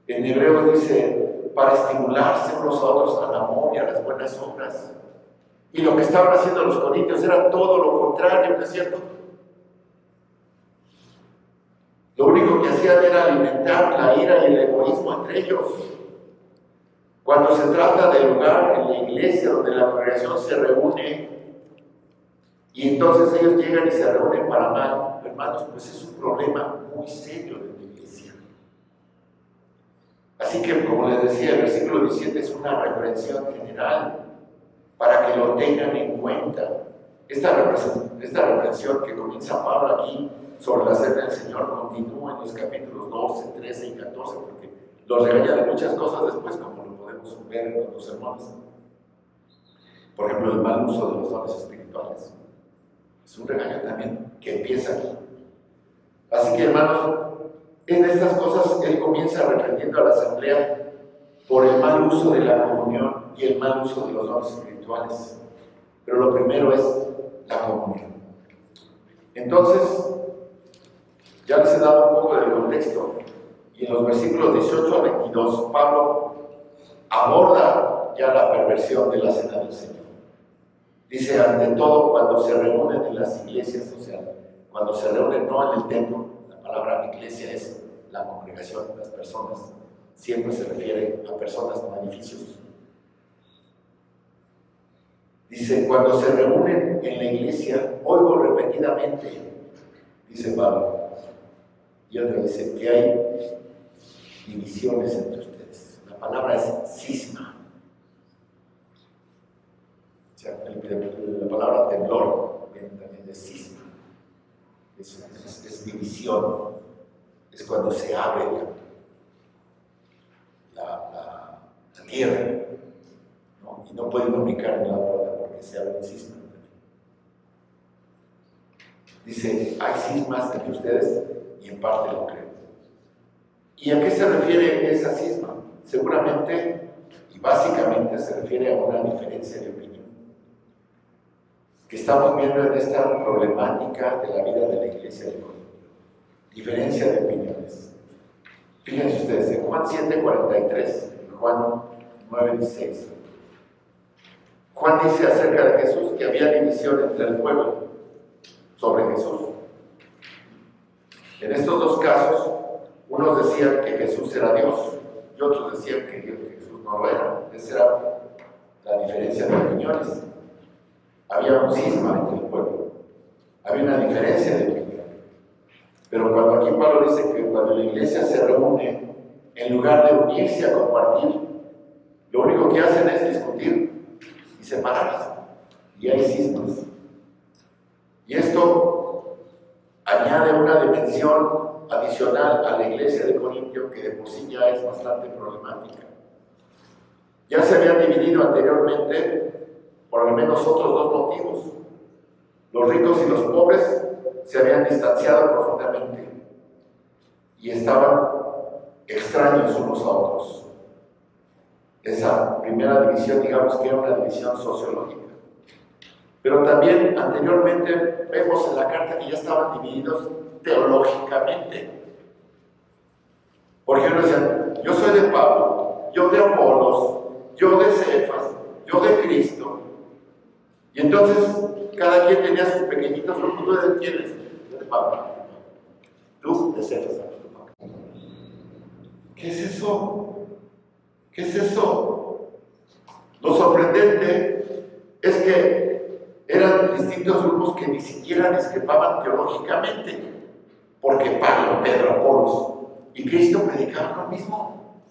En Hebreos dice, para estimularse unos a otros al amor y a las buenas obras. Y lo que estaban haciendo los corintios era todo lo contrario, ¿no es cierto? Lo único que hacían era alimentar la ira y el egoísmo entre ellos. Cuando se trata del lugar en la iglesia donde la congregación se reúne, y entonces ellos llegan y se reúnen para mal, hermanos, pues es un problema muy serio de la iglesia. Así que, como les decía, el versículo 17 es una reprensión general para que lo tengan en cuenta. Esta reprensión que comienza Pablo aquí sobre la cena del Señor continúa en los capítulos 12, 13 y 14, porque los regaña de muchas cosas después, como lo podemos ver en otros sermones. Por ejemplo, el mal uso de los dones espirituales. Es un regaño también que empieza aquí. Así que, hermanos, en estas cosas él comienza reprendiendo a la asamblea por el mal uso de la comunión y el mal uso de los dones espirituales. Pero lo primero es la comunión. Entonces, ya les he dado un poco del contexto, y en los versículos 18 a 22, Pablo aborda ya la perversión de la cena del Señor. Dice, ante todo, cuando se reúnen en las iglesias, o sea, cuando se reúnen no en el templo, la palabra iglesia es la congregación, las personas, siempre se refiere a personas, no a edificios. Dice, cuando se reúnen en la iglesia, oigo repetidamente, dice Pablo, y otra dice que hay divisiones entre ustedes. La palabra es cisma. O sea, la palabra temblor viene también de cisma. Es división. Es cuando se abre la tierra, ¿no? Y no pueden comunicar en la otra porque se abre un cisma. Dice, hay cismas entre ustedes y en parte lo creo. ¿Y a qué se refiere esa cisma? Seguramente y básicamente se refiere a una diferencia de opinión que estamos viendo en esta problemática de la vida de la iglesia de Corinto. Diferencia de opiniones. Fíjense ustedes, en Juan 7:43, en Juan 9:16, Juan dice acerca de Jesús que había división entre el pueblo sobre Jesús. En estos dos casos, unos decían que Jesús era Dios y otros decían que Jesús no lo era. Esa era la diferencia de opiniones. Había un cisma entre el pueblo, había una diferencia de opinión. Pero cuando aquí Pablo dice que cuando la iglesia se reúne, en lugar de unirse a compartir, lo único que hacen es discutir y separarse. Y hay cismas. Y esto añade una dimensión adicional a la iglesia de Corintio que de por sí ya es bastante problemática. Ya se habían dividido anteriormente por al menos otros dos motivos. Los ricos y los pobres se habían distanciado profundamente y estaban extraños unos a otros. Esa primera división, digamos que era una división sociológica. Pero también anteriormente vemos en la carta que ya estaban divididos teológicamente. Porque uno decía, yo soy de Pablo, yo de Apolos, yo de Cefas, yo de Cristo. Y entonces cada quien tenía sus pequeñitos grupos. ¿Tú de quién eres? Yo de Pablo. Tú de Cefas. ¿Qué es eso? ¿Qué es eso? Lo sorprendente es que eran distintos grupos que ni siquiera discrepaban teológicamente, porque Pablo, Pedro, Apolos y Cristo predicaban lo mismo.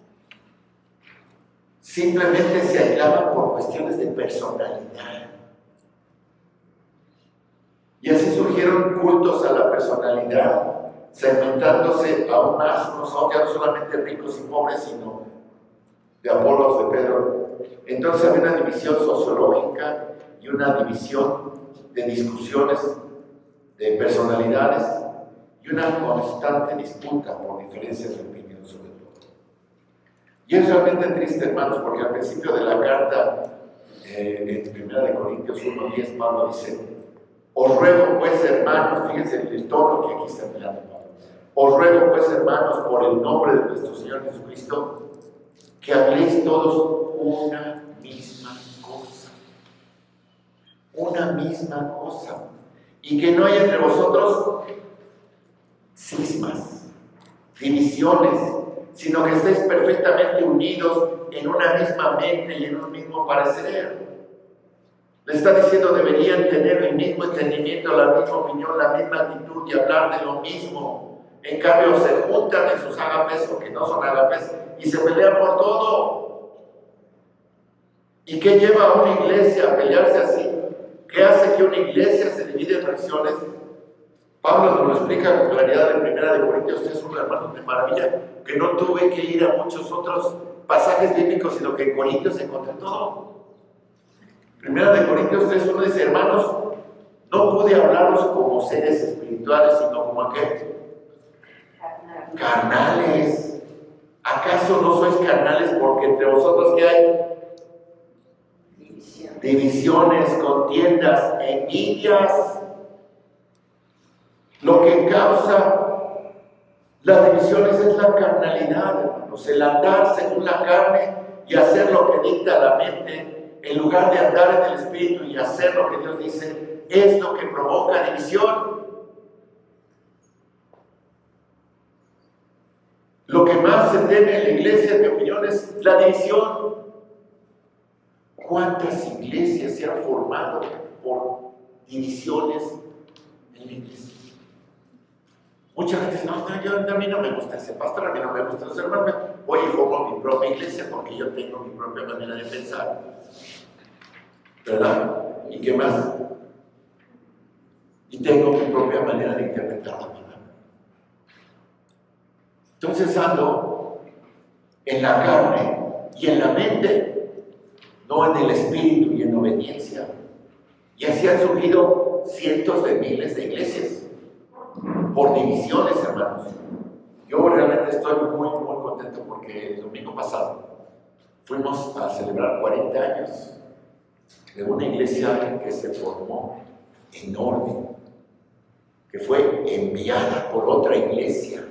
Simplemente se aislaban por cuestiones de personalidad. Y así surgieron cultos a la personalidad, segmentándose aún más, no ya no solamente ricos y pobres, sino de Apolos, de Pedro. Entonces había una división sociológica y una división de discusiones de personalidades y una constante disputa por diferencias de opinión sobre todo. Y es realmente triste, hermanos, porque al principio de la carta, en 1 Corintios 1:10, Pablo dice, Os ruego pues, hermanos, fíjense el tono que aquí está mirando Pablo. Os ruego pues, hermanos, por el nombre de nuestro Señor Jesucristo, que habléis todos una misma cosa. Una misma cosa. Y que no haya entre vosotros cismas, divisiones, sino que estéis perfectamente unidos en una misma mente y en un mismo parecer. Le está diciendo, deberían tener el mismo entendimiento, la misma opinión, la misma actitud y hablar de lo mismo. En cambio, se juntan en sus ágapes, o que no son ágapes, y se pelean por todo. ¿Y qué lleva a una iglesia a pelearse así? ¿Qué hace que una iglesia se divide en fracciones? Pablo nos lo explica con claridad en 1 Corintios 3, hermanos, de maravilla, que no tuve que ir a muchos otros pasajes bíblicos, sino que en Corintios encontré todo. 1 Corintios 3:1 dice, hermanos, no pude hablaros como seres espirituales, sino como aquel carnales. ¿Acaso no sois carnales porque entre vosotros qué hay? Divisiones, contiendas, envidias. Lo que causa las divisiones es la carnalidad, hermanos, el andar según la carne y hacer lo que dicta la mente, en lugar de andar en el Espíritu y hacer lo que Dios dice, es lo que provoca división. Lo que más se teme en la iglesia, en mi opinión, es la división. ¿Cuántas iglesias se han formado por divisiones en la iglesia? Mucha gente dice, no, a mí no me gusta ese pastor, a mí no me gusta ese hermano, voy y formo mi propia iglesia porque yo tengo mi propia manera de pensar. ¿Verdad? ¿Y qué más? Y tengo mi propia manera de interpretar la palabra. Entonces ando en la carne y en la mente, no en el espíritu y en obediencia. Y así han surgido cientos de miles de iglesias por divisiones, hermanos. Yo realmente estoy muy contento porque el domingo pasado fuimos a celebrar 40 años de una iglesia que se formó en orden, que fue enviada por otra iglesia,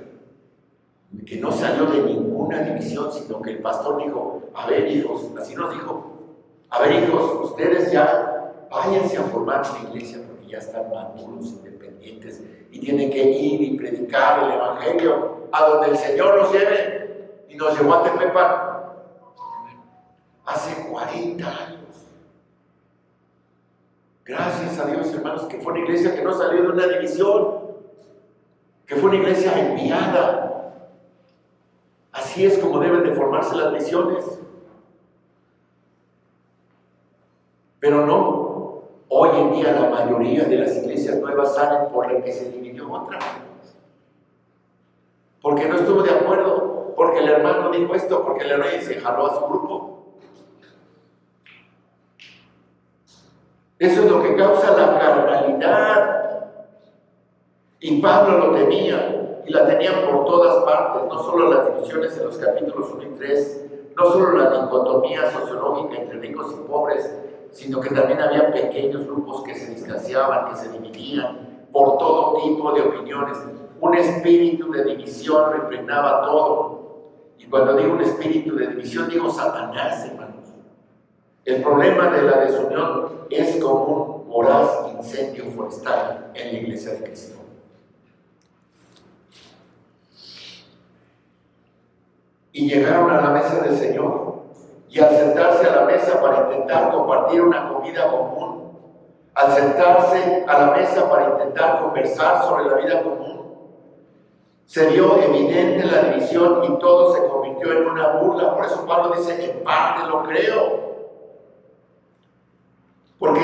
que no salió de ninguna división, sino que el pastor dijo, a ver hijos, así nos dijo, a ver hijos, ustedes ya váyanse a formar una iglesia porque ya están maduros, independientes, y tienen que ir y predicar el evangelio a donde el Señor los lleve. Y nos llevó a Tepepan hace 40 años. Gracias a Dios, hermanos, que fue una iglesia que no salió de una división, que fue una iglesia enviada. Así es como deben de formarse las misiones. Pero no, hoy en día la mayoría de las iglesias nuevas salen por la que se dividió otra. Porque no estuvo de acuerdo, porque el hermano dijo esto, porque el hermano se jaló a su grupo. Eso es lo que causa la carnalidad. Y Pablo lo tenía, y la tenían por todas partes, no solo las divisiones en los capítulos 1 y 3, no solo la dicotomía sociológica entre ricos y pobres, sino que también había pequeños grupos que se distanciaban, que se dividían por todo tipo de opiniones. Un espíritu de división lo impregnaba todo. Y cuando digo un espíritu de división, digo Satanás, hermanos. El problema de la desunión es como un voraz incendio forestal en la iglesia de Cristo. Y llegaron a la mesa del Señor, y al sentarse a la mesa para intentar compartir una comida común, al sentarse a la mesa para intentar conversar sobre la vida común, se vio evidente la división y todo se convirtió en una burla. Por eso Pablo dice, en parte lo creo. Porque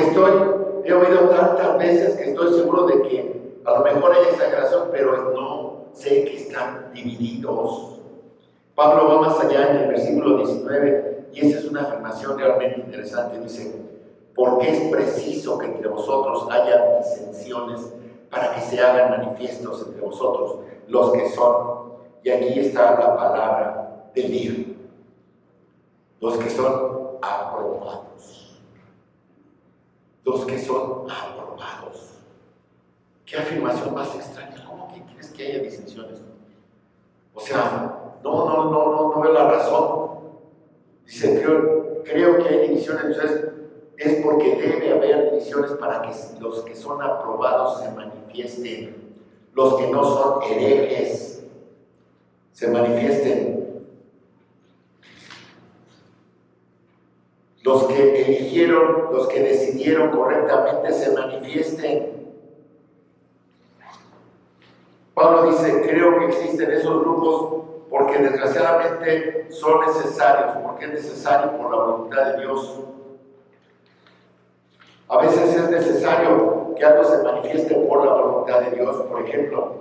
he oído tantas veces que estoy seguro de que a lo mejor hay exageración, pero no sé que están divididos. Pablo va más allá en el versículo 19, y esa es una afirmación realmente interesante. Dice, porque es preciso que entre vosotros haya disensiones para que se hagan manifiestos entre vosotros los que son, y aquí está la palabra del día, los que son aprobados. Los que son aprobados. Qué afirmación más extraña. ¿Cómo que quieres que haya disensiones? O sea, no veo la razón. Dice, creo que hay divisiones, entonces es porque debe haber divisiones para que los que son aprobados se manifiesten, los que no son herejes se manifiesten, los que eligieron, los que decidieron correctamente se manifiesten. Pablo dice, creo que existen esos grupos porque desgraciadamente son necesarios, porque es necesario por la voluntad de Dios. A veces es necesario que algo se manifieste por la voluntad de Dios. Por ejemplo,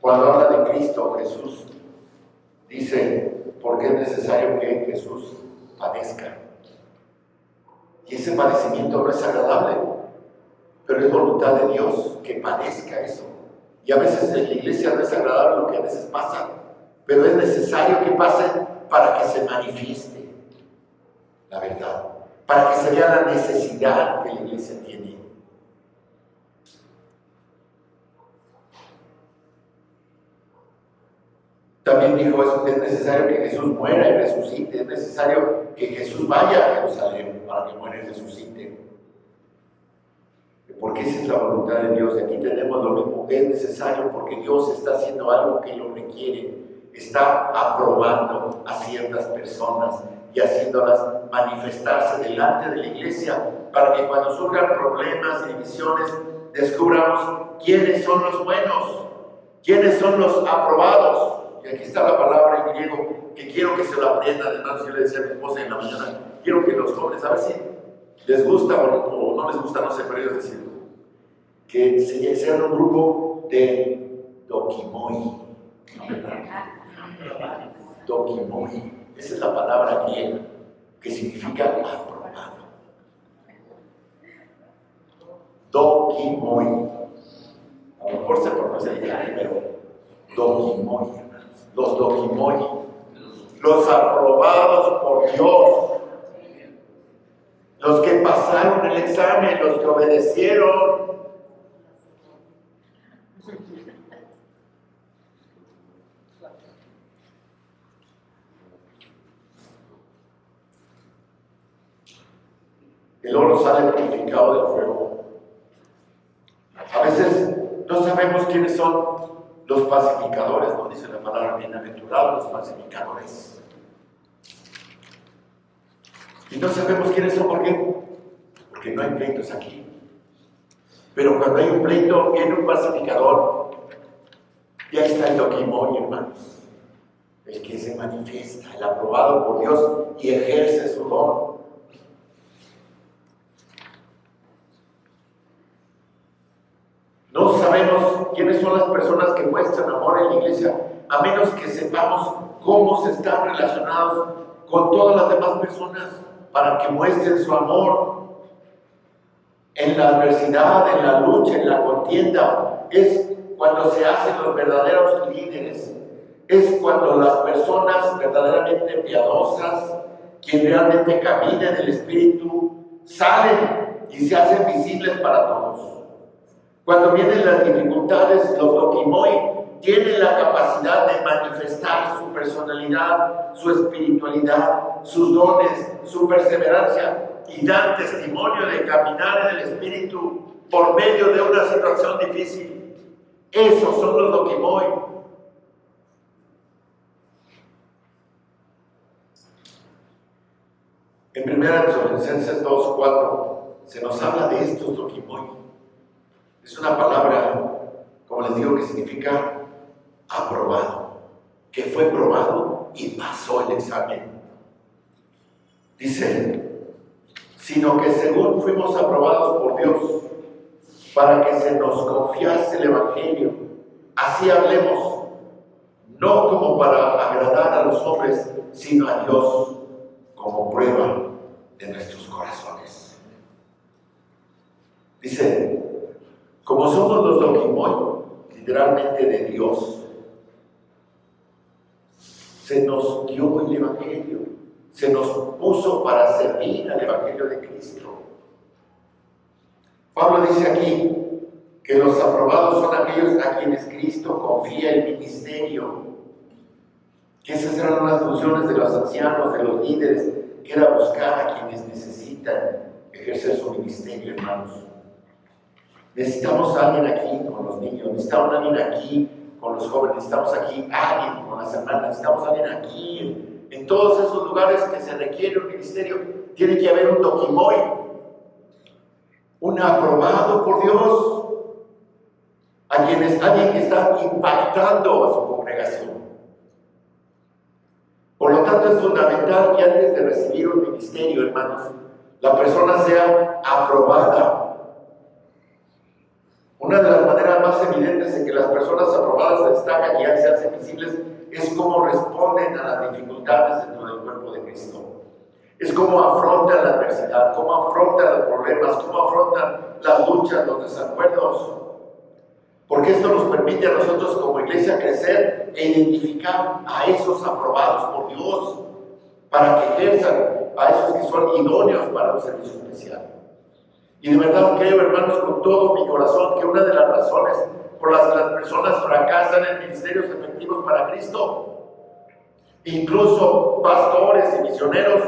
cuando habla de Cristo Jesús, dice, porque es necesario que Jesús padezca. Y ese padecimiento no es agradable, pero es voluntad de Dios que padezca eso. Y a veces en la iglesia no es agradable lo que a veces pasa, pero es necesario que pase para que se manifieste la verdad, para que se vea la necesidad que la iglesia tiene. También dijo, es necesario que Jesús muera y resucite, es necesario que Jesús vaya a Jerusalén para que muera y resucite. Porque esa es la voluntad de Dios. Y aquí tenemos lo mismo, que es necesario porque Dios está haciendo algo que lo requiere. Está aprobando a ciertas personas y haciéndolas manifestarse delante de la iglesia para que cuando surjan problemas y divisiones descubramos quiénes son los buenos, quiénes son los aprobados. Y aquí está la palabra en griego que quiero que se lo aprendan. Además, yo le decía a mi esposa en la mañana, quiero que los jóvenes, a ver si les gusta o no les gusta, no sé, pero ellos deciden que sean un grupo de dokimoi. Dokimoi, esa es la palabra griega que significa aprobado. Dokimoi, a lo mejor se pronuncia diferente, pero dokimoi, los dokimoi, los aprobados por Dios, los que pasaron el examen, los que obedecieron. El oro sale purificado del fuego. A veces no sabemos quiénes son los pacificadores, ¿no? Dice la palabra bienaventurados los pacificadores. Y no sabemos quiénes son, ¿por qué? Porque no hay pleitos aquí. Pero cuando hay un pleito, viene un pacificador. Y ahí está el dokimoi, hermanos. El que se manifiesta, el aprobado por Dios y ejerce su don. No sabemos quiénes son las personas que muestran amor en la iglesia, a menos que sepamos cómo se están relacionados con todas las demás personas para que muestren su amor en la adversidad, en la lucha, en la contienda. Es cuando se hacen los verdaderos líderes, es cuando las personas verdaderamente piadosas, quien realmente camina en el Espíritu, salen y se hacen visibles para todos. Cuando vienen las dificultades, los dokimoi tienen la capacidad de manifestar su personalidad, su espiritualidad, sus dones, su perseverancia y dan testimonio de caminar en el Espíritu por medio de una situación difícil. Esos son los dokimoi. En 1 Tesalonicenses 2:4 se nos habla de estos dokimoi. Es una palabra, como les digo, que significa aprobado, que fue probado y pasó el examen. Dice, sino que según fuimos aprobados por Dios, para que se nos confiase el Evangelio, así hablemos, no como para agradar a los hombres, sino a Dios como prueba de nuestros corazones. Dice, como somos los dokimoi, literalmente de Dios, se nos dio el Evangelio, se nos puso para servir al Evangelio de Cristo. Pablo dice aquí que los aprobados son aquellos a quienes Cristo confía el ministerio, que esas eran las funciones de los ancianos, de los líderes, que era buscar a quienes necesitan ejercer su ministerio, hermanos. Necesitamos a alguien aquí con los niños, necesitamos a alguien aquí con los jóvenes, necesitamos aquí a alguien con las hermanas, necesitamos a alguien aquí en todos esos lugares que se requiere un ministerio. Tiene que haber un doquimoi, un aprobado por Dios, alguien que está impactando a su congregación. Por lo tanto, es fundamental que antes de recibir un ministerio, hermanos, la persona sea aprobada. Una de las maneras más evidentes en que las personas aprobadas se destacan y se hacen visibles es cómo responden a las dificultades dentro del cuerpo de Cristo. Es cómo afrontan la adversidad, cómo afrontan los problemas, cómo afrontan las luchas, los desacuerdos. Porque esto nos permite a nosotros como iglesia crecer e identificar a esos aprobados por Dios para que ejerzan, a esos que son idóneos para un servicio especial. Y de verdad creo, hermanos, con todo mi corazón, que una de las razones por las que las personas fracasan en ministerios efectivos para Cristo, incluso pastores y misioneros,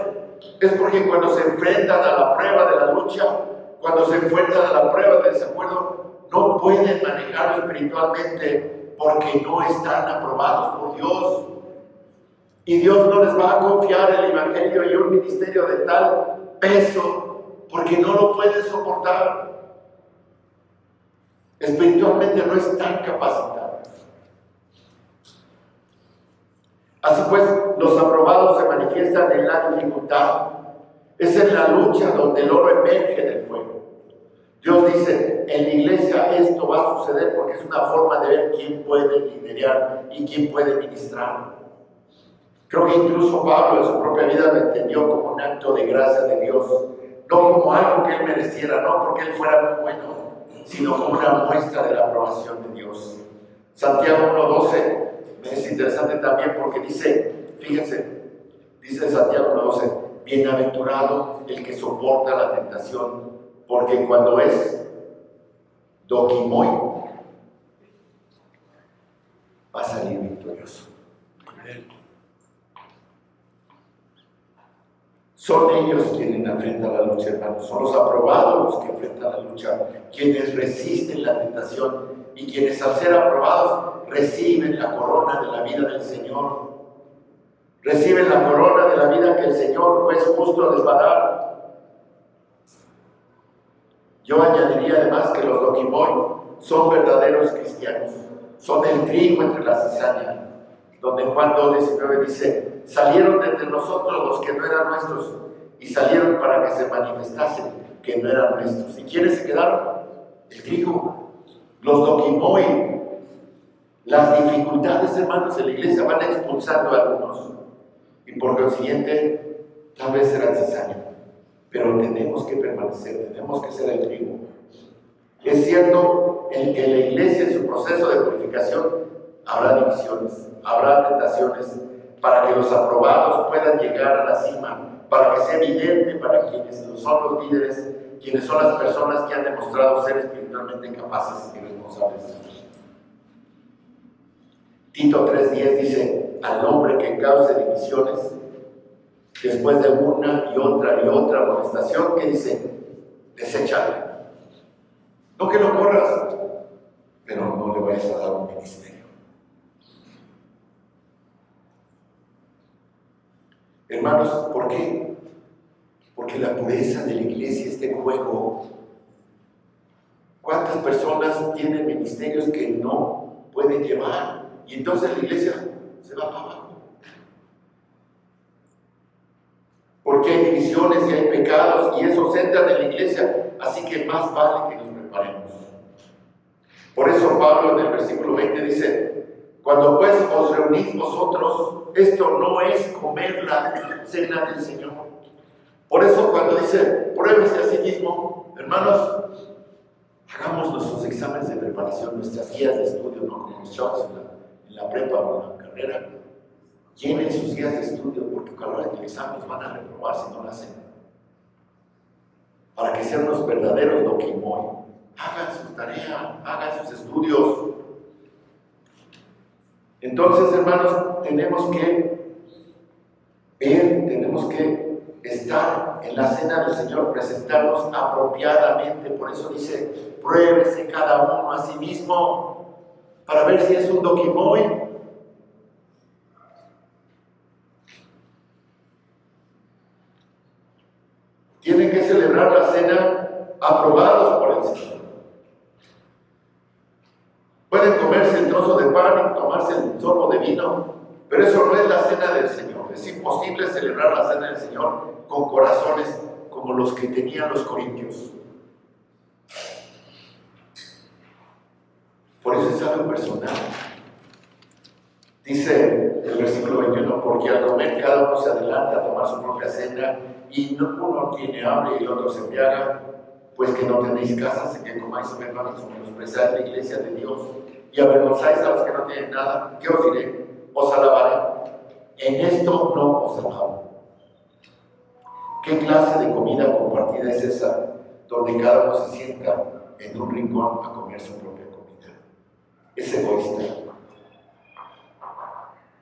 es porque cuando se enfrentan a la prueba de la lucha, cuando se enfrentan a la prueba del desacuerdo, no pueden manejarlo espiritualmente porque no están aprobados por Dios. Y Dios no les va a confiar el evangelio y un ministerio de tal peso porque no lo pueden soportar. Espiritualmente no están capacitados. Así pues, los aprobados se manifiestan en la dificultad. Es en la lucha donde el oro emerge del fuego. Dios dice, en la iglesia esto va a suceder porque es una forma de ver quién puede liderar y quién puede ministrar. Creo que incluso Pablo en su propia vida lo entendió como un acto de gracia de Dios, no como algo que él mereciera, no porque él fuera muy bueno, sino como una muestra de la aprobación de Dios. Santiago 1:12 es interesante también porque dice, fíjense, dice Santiago 1:12, bienaventurado el que soporta la tentación, porque cuando es doquimoi, va a salir victorioso. Son ellos quienes enfrentan la lucha, hermanos. Son los aprobados los que enfrentan la lucha, quienes resisten la tentación y quienes al ser aprobados reciben la corona de la vida del Señor. Reciben la corona de la vida que el Señor, juez justo, les va a dar. Yo añadiría además que los doquimoi son verdaderos cristianos. Son el trigo entre la cizaña, donde Juan 2:19 dice, salieron de entre nosotros los que no eran nuestros y salieron para que se manifestasen que no eran nuestros. ¿Y quiénes se quedaron? El trigo, los doquimoi. Las dificultades, hermanos, en la iglesia van expulsando a algunos y por consiguiente tal vez serán cizaña, pero tenemos que permanecer, tenemos que ser el trigo. Es cierto que en la iglesia, en su proceso de purificación, habrá divisiones, habrá tentaciones, para que los aprobados puedan llegar a la cima, para que sea evidente para quienes son los líderes, quienes son las personas que han demostrado ser espiritualmente capaces y responsables. Tito 3:10 dice, al hombre que cause divisiones, después de una y otra amonestación, ¿qué dice? Deséchalo. No que lo corras, pero no le vayas a dar un ministerio. Hermanos, ¿por qué? Porque la pureza de la iglesia está en juego. ¿Cuántas personas tienen ministerios que no pueden llevar? Y entonces la iglesia se va para abajo. Porque hay divisiones y hay pecados y eso entra en la iglesia. Así que más vale que nos preparemos. Por eso Pablo en el versículo 20 dice, cuando pues os reunís vosotros, esto no es comer la cena del Señor. Por eso cuando dice, pruébese a sí mismo, hermanos, hagamos nuestros exámenes de preparación, nuestras guías de estudio, no como los chavos en la prepa o en la carrera. Llenen sus guías de estudio porque a la hora del examen los van a reprobar si no lo hacen. Para que sean unos verdaderos doquimoi, hagan su tarea, hagan sus estudios. Entonces, hermanos, tenemos que ver, tenemos que estar en la cena del Señor, presentarnos apropiadamente. Por eso dice, pruébese cada uno a sí mismo para ver si es un doquimoy. Tienen que celebrar la cena aprobados por el Señor. Pueden comerse el trozo de pan y tomarse el sorbo de vino, pero eso no es la cena del Señor. Es imposible celebrar la cena del Señor con corazones como los que tenían los corintios. Por eso es algo personal. Dice el versículo 21, porque al comer cada uno se adelanta a tomar su propia cena y uno tiene hambre y el otro se embriaga, pues que no tenéis casas en que comáis o bebáis o menospreciáis la iglesia de Dios y avergonzáis a los que no tienen nada. ¿Qué os diré? Os alabaré. En esto no os alabo. ¿Qué clase de comida compartida es esa donde cada uno se sienta en un rincón a comer su propia comida? Es egoísta.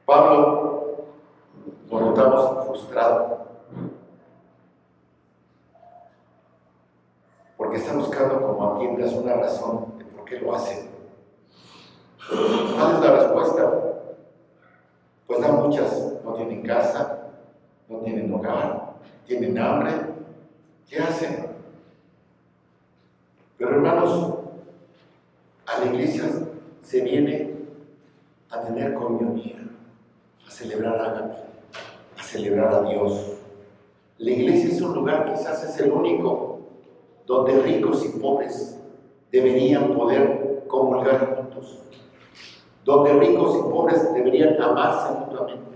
Pablo lo notamos frustrado porque está buscando como a tiendas una razón de por qué lo hace. ¿Cuál es la respuesta? Pues da muchas. No tienen casa, no tienen hogar, tienen hambre. ¿Qué hacen? Pero hermanos, a la iglesia se viene a tener comunionía, a celebrar a Ágape, a celebrar a Dios. La iglesia es un lugar, quizás es el único, donde ricos y pobres deberían poder comulgar juntos, donde ricos y pobres deberían amarse mutuamente.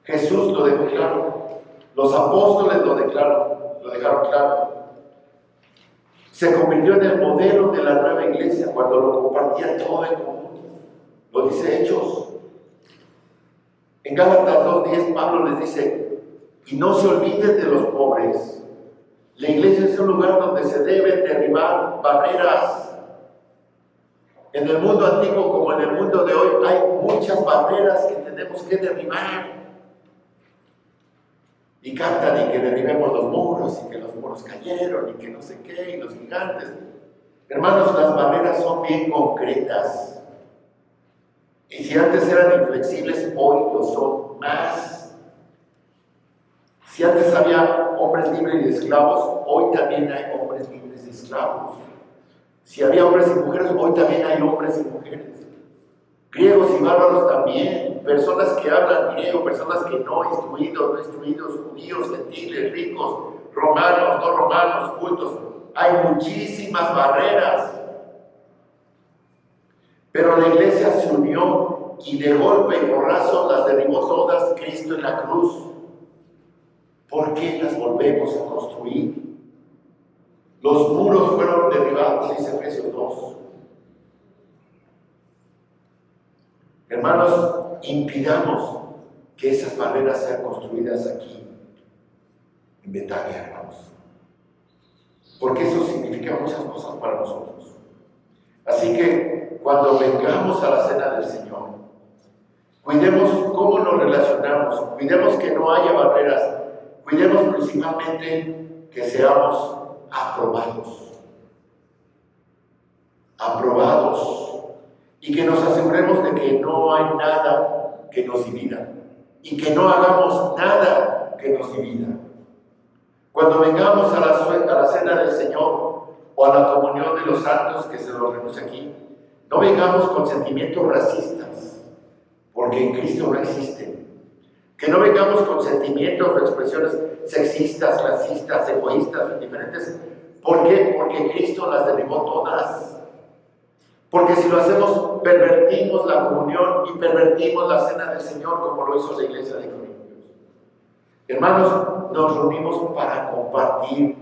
Jesús lo dejó claro, los apóstoles lo dejaron claro. Se convirtió en el modelo de la nueva iglesia cuando lo compartían todo en común. Lo dice Hechos. En Gálatas 2:10 Pablo les dice, y no se olviden de los pobres. La iglesia es un lugar donde se deben derribar barreras. En el mundo antiguo como en el mundo de hoy hay muchas barreras que tenemos que derribar. Y cantan y que derribemos los muros y que los muros cayeron y que no sé qué, y los gigantes. Hermanos, las barreras son bien concretas. Y si antes eran inflexibles, hoy lo son más. Si antes había hombres libres y esclavos, hoy también hay hombres libres y esclavos. Si había hombres y mujeres, hoy también hay hombres y mujeres. Griegos y bárbaros también, personas que hablan griego, personas que no, instruidos, no instruidos, judíos, gentiles, ricos, romanos, no romanos, cultos. Hay muchísimas barreras. Pero la iglesia se unió y de golpe y porrazo las derribó todas Cristo en la cruz. ¿Por qué las volvemos a construir? Los muros fueron derribados, dice Efesios 2. Hermanos, impidamos que esas barreras sean construidas aquí, en Betania, hermanos. Porque eso significa muchas cosas para nosotros. Así que, cuando vengamos a la cena del Señor, cuidemos cómo nos relacionamos, cuidemos que no haya barreras, cuidemos principalmente que seamos aprobados. Aprobados. Y que nos aseguremos de que no hay nada que nos divida. Y que no hagamos nada que nos divida. Cuando vengamos a la cena del Señor o a la comunión de los santos que se nos reúne aquí, no vengamos con sentimientos racistas, porque en Cristo no existen. Que no vengamos con sentimientos o expresiones sexistas, clasistas, egoístas, indiferentes. ¿Por qué? Porque Cristo las derribó todas. Porque si lo hacemos, pervertimos la comunión y pervertimos la cena del Señor como lo hizo la iglesia de Corintios. Hermanos, nos reunimos para compartir,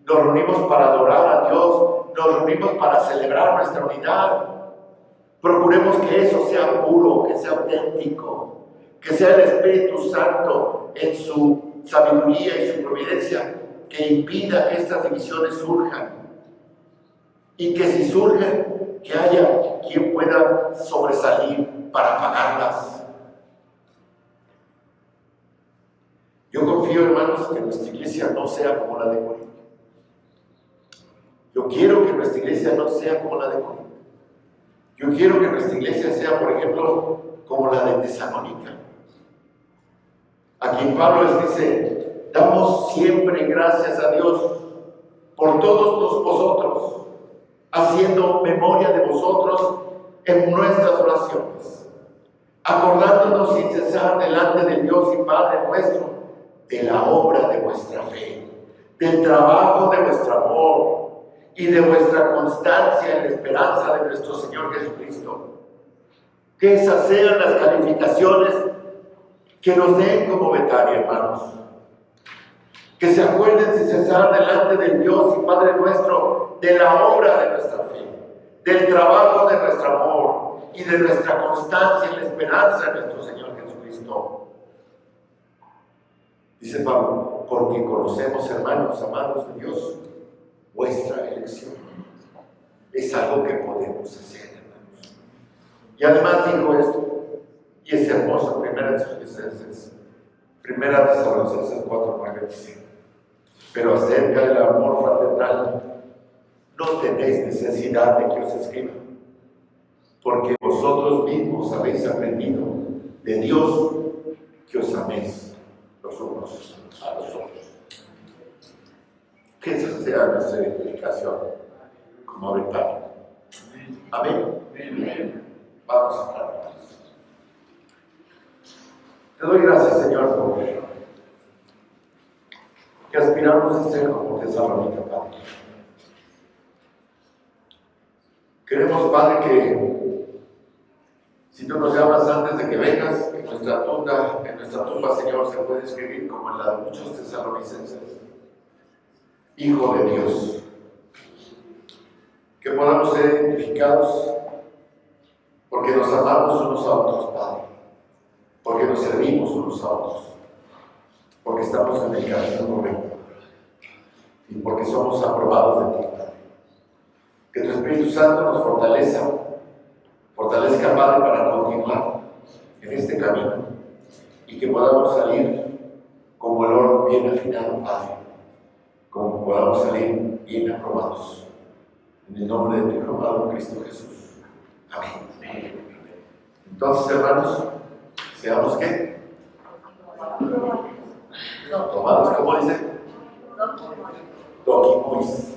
nos reunimos para adorar a Dios, nos reunimos para celebrar nuestra unidad. Procuremos que eso sea puro, que sea auténtico, que sea el Espíritu Santo en su sabiduría y su providencia que impida que estas divisiones surjan. y que si surgen, que haya quien pueda sobresalir para pagarlas. Yo confío, hermanos, que nuestra iglesia no sea como la de Corinto. Yo quiero que nuestra iglesia no sea como la de Corinto. Yo quiero que nuestra iglesia sea, por ejemplo, como la de Tesalónica. A quien Pablo les dice: damos siempre gracias a Dios por todos vosotros, haciendo memoria de vosotros en nuestras oraciones, acordándonos sin cesar delante del Dios y Padre nuestro de la obra de vuestra fe, del trabajo de vuestro amor y de vuestra constancia en la esperanza de nuestro Señor Jesucristo. Que esas sean las calificaciones que nos den como Betania, hermanos. Que se acuerden sin cesar delante del Dios y Padre nuestro de la obra de nuestra fe, del trabajo de nuestro amor y de nuestra constancia en la esperanza de nuestro Señor Jesucristo. Dice Pablo: porque conocemos, hermanos amados de Dios, vuestra elección. Es algo que podemos hacer, hermanos. Y además dijo esto, y es hermoso, Primera Tesalonicenses 4:9 dice: pero acerca del amor fraternal no tenéis necesidad de que os escriba, porque vosotros mismos habéis aprendido de Dios que os améis los unos a los otros. Que esa sea nuestra identificación como Betania. Amén. Vamos a orar. Te doy gracias, Señor, por que aspiramos a ser como Tesalónica, Padre. Queremos, Padre, que si tú nos llamas antes de que vengas, en nuestra tumba, Señor, se puede escribir como en la de muchos tesalonicenses: Hijo de Dios. Que podamos ser identificados porque nos amamos unos a otros, Padre, porque nos servimos unos a otros, porque estamos en el camino correcto y porque somos aprobados de ti, Padre. Que tu Espíritu Santo nos fortalezca, Padre, para continuar en este camino y que podamos salir como el oro bien afinado, Padre, como podamos salir bien aprobados. En el nombre de tu Hijo amado Cristo Jesús. Amén. Entonces, hermanos, seamos ¿qué? Tomados, ¿cómo dice? Doquimuis.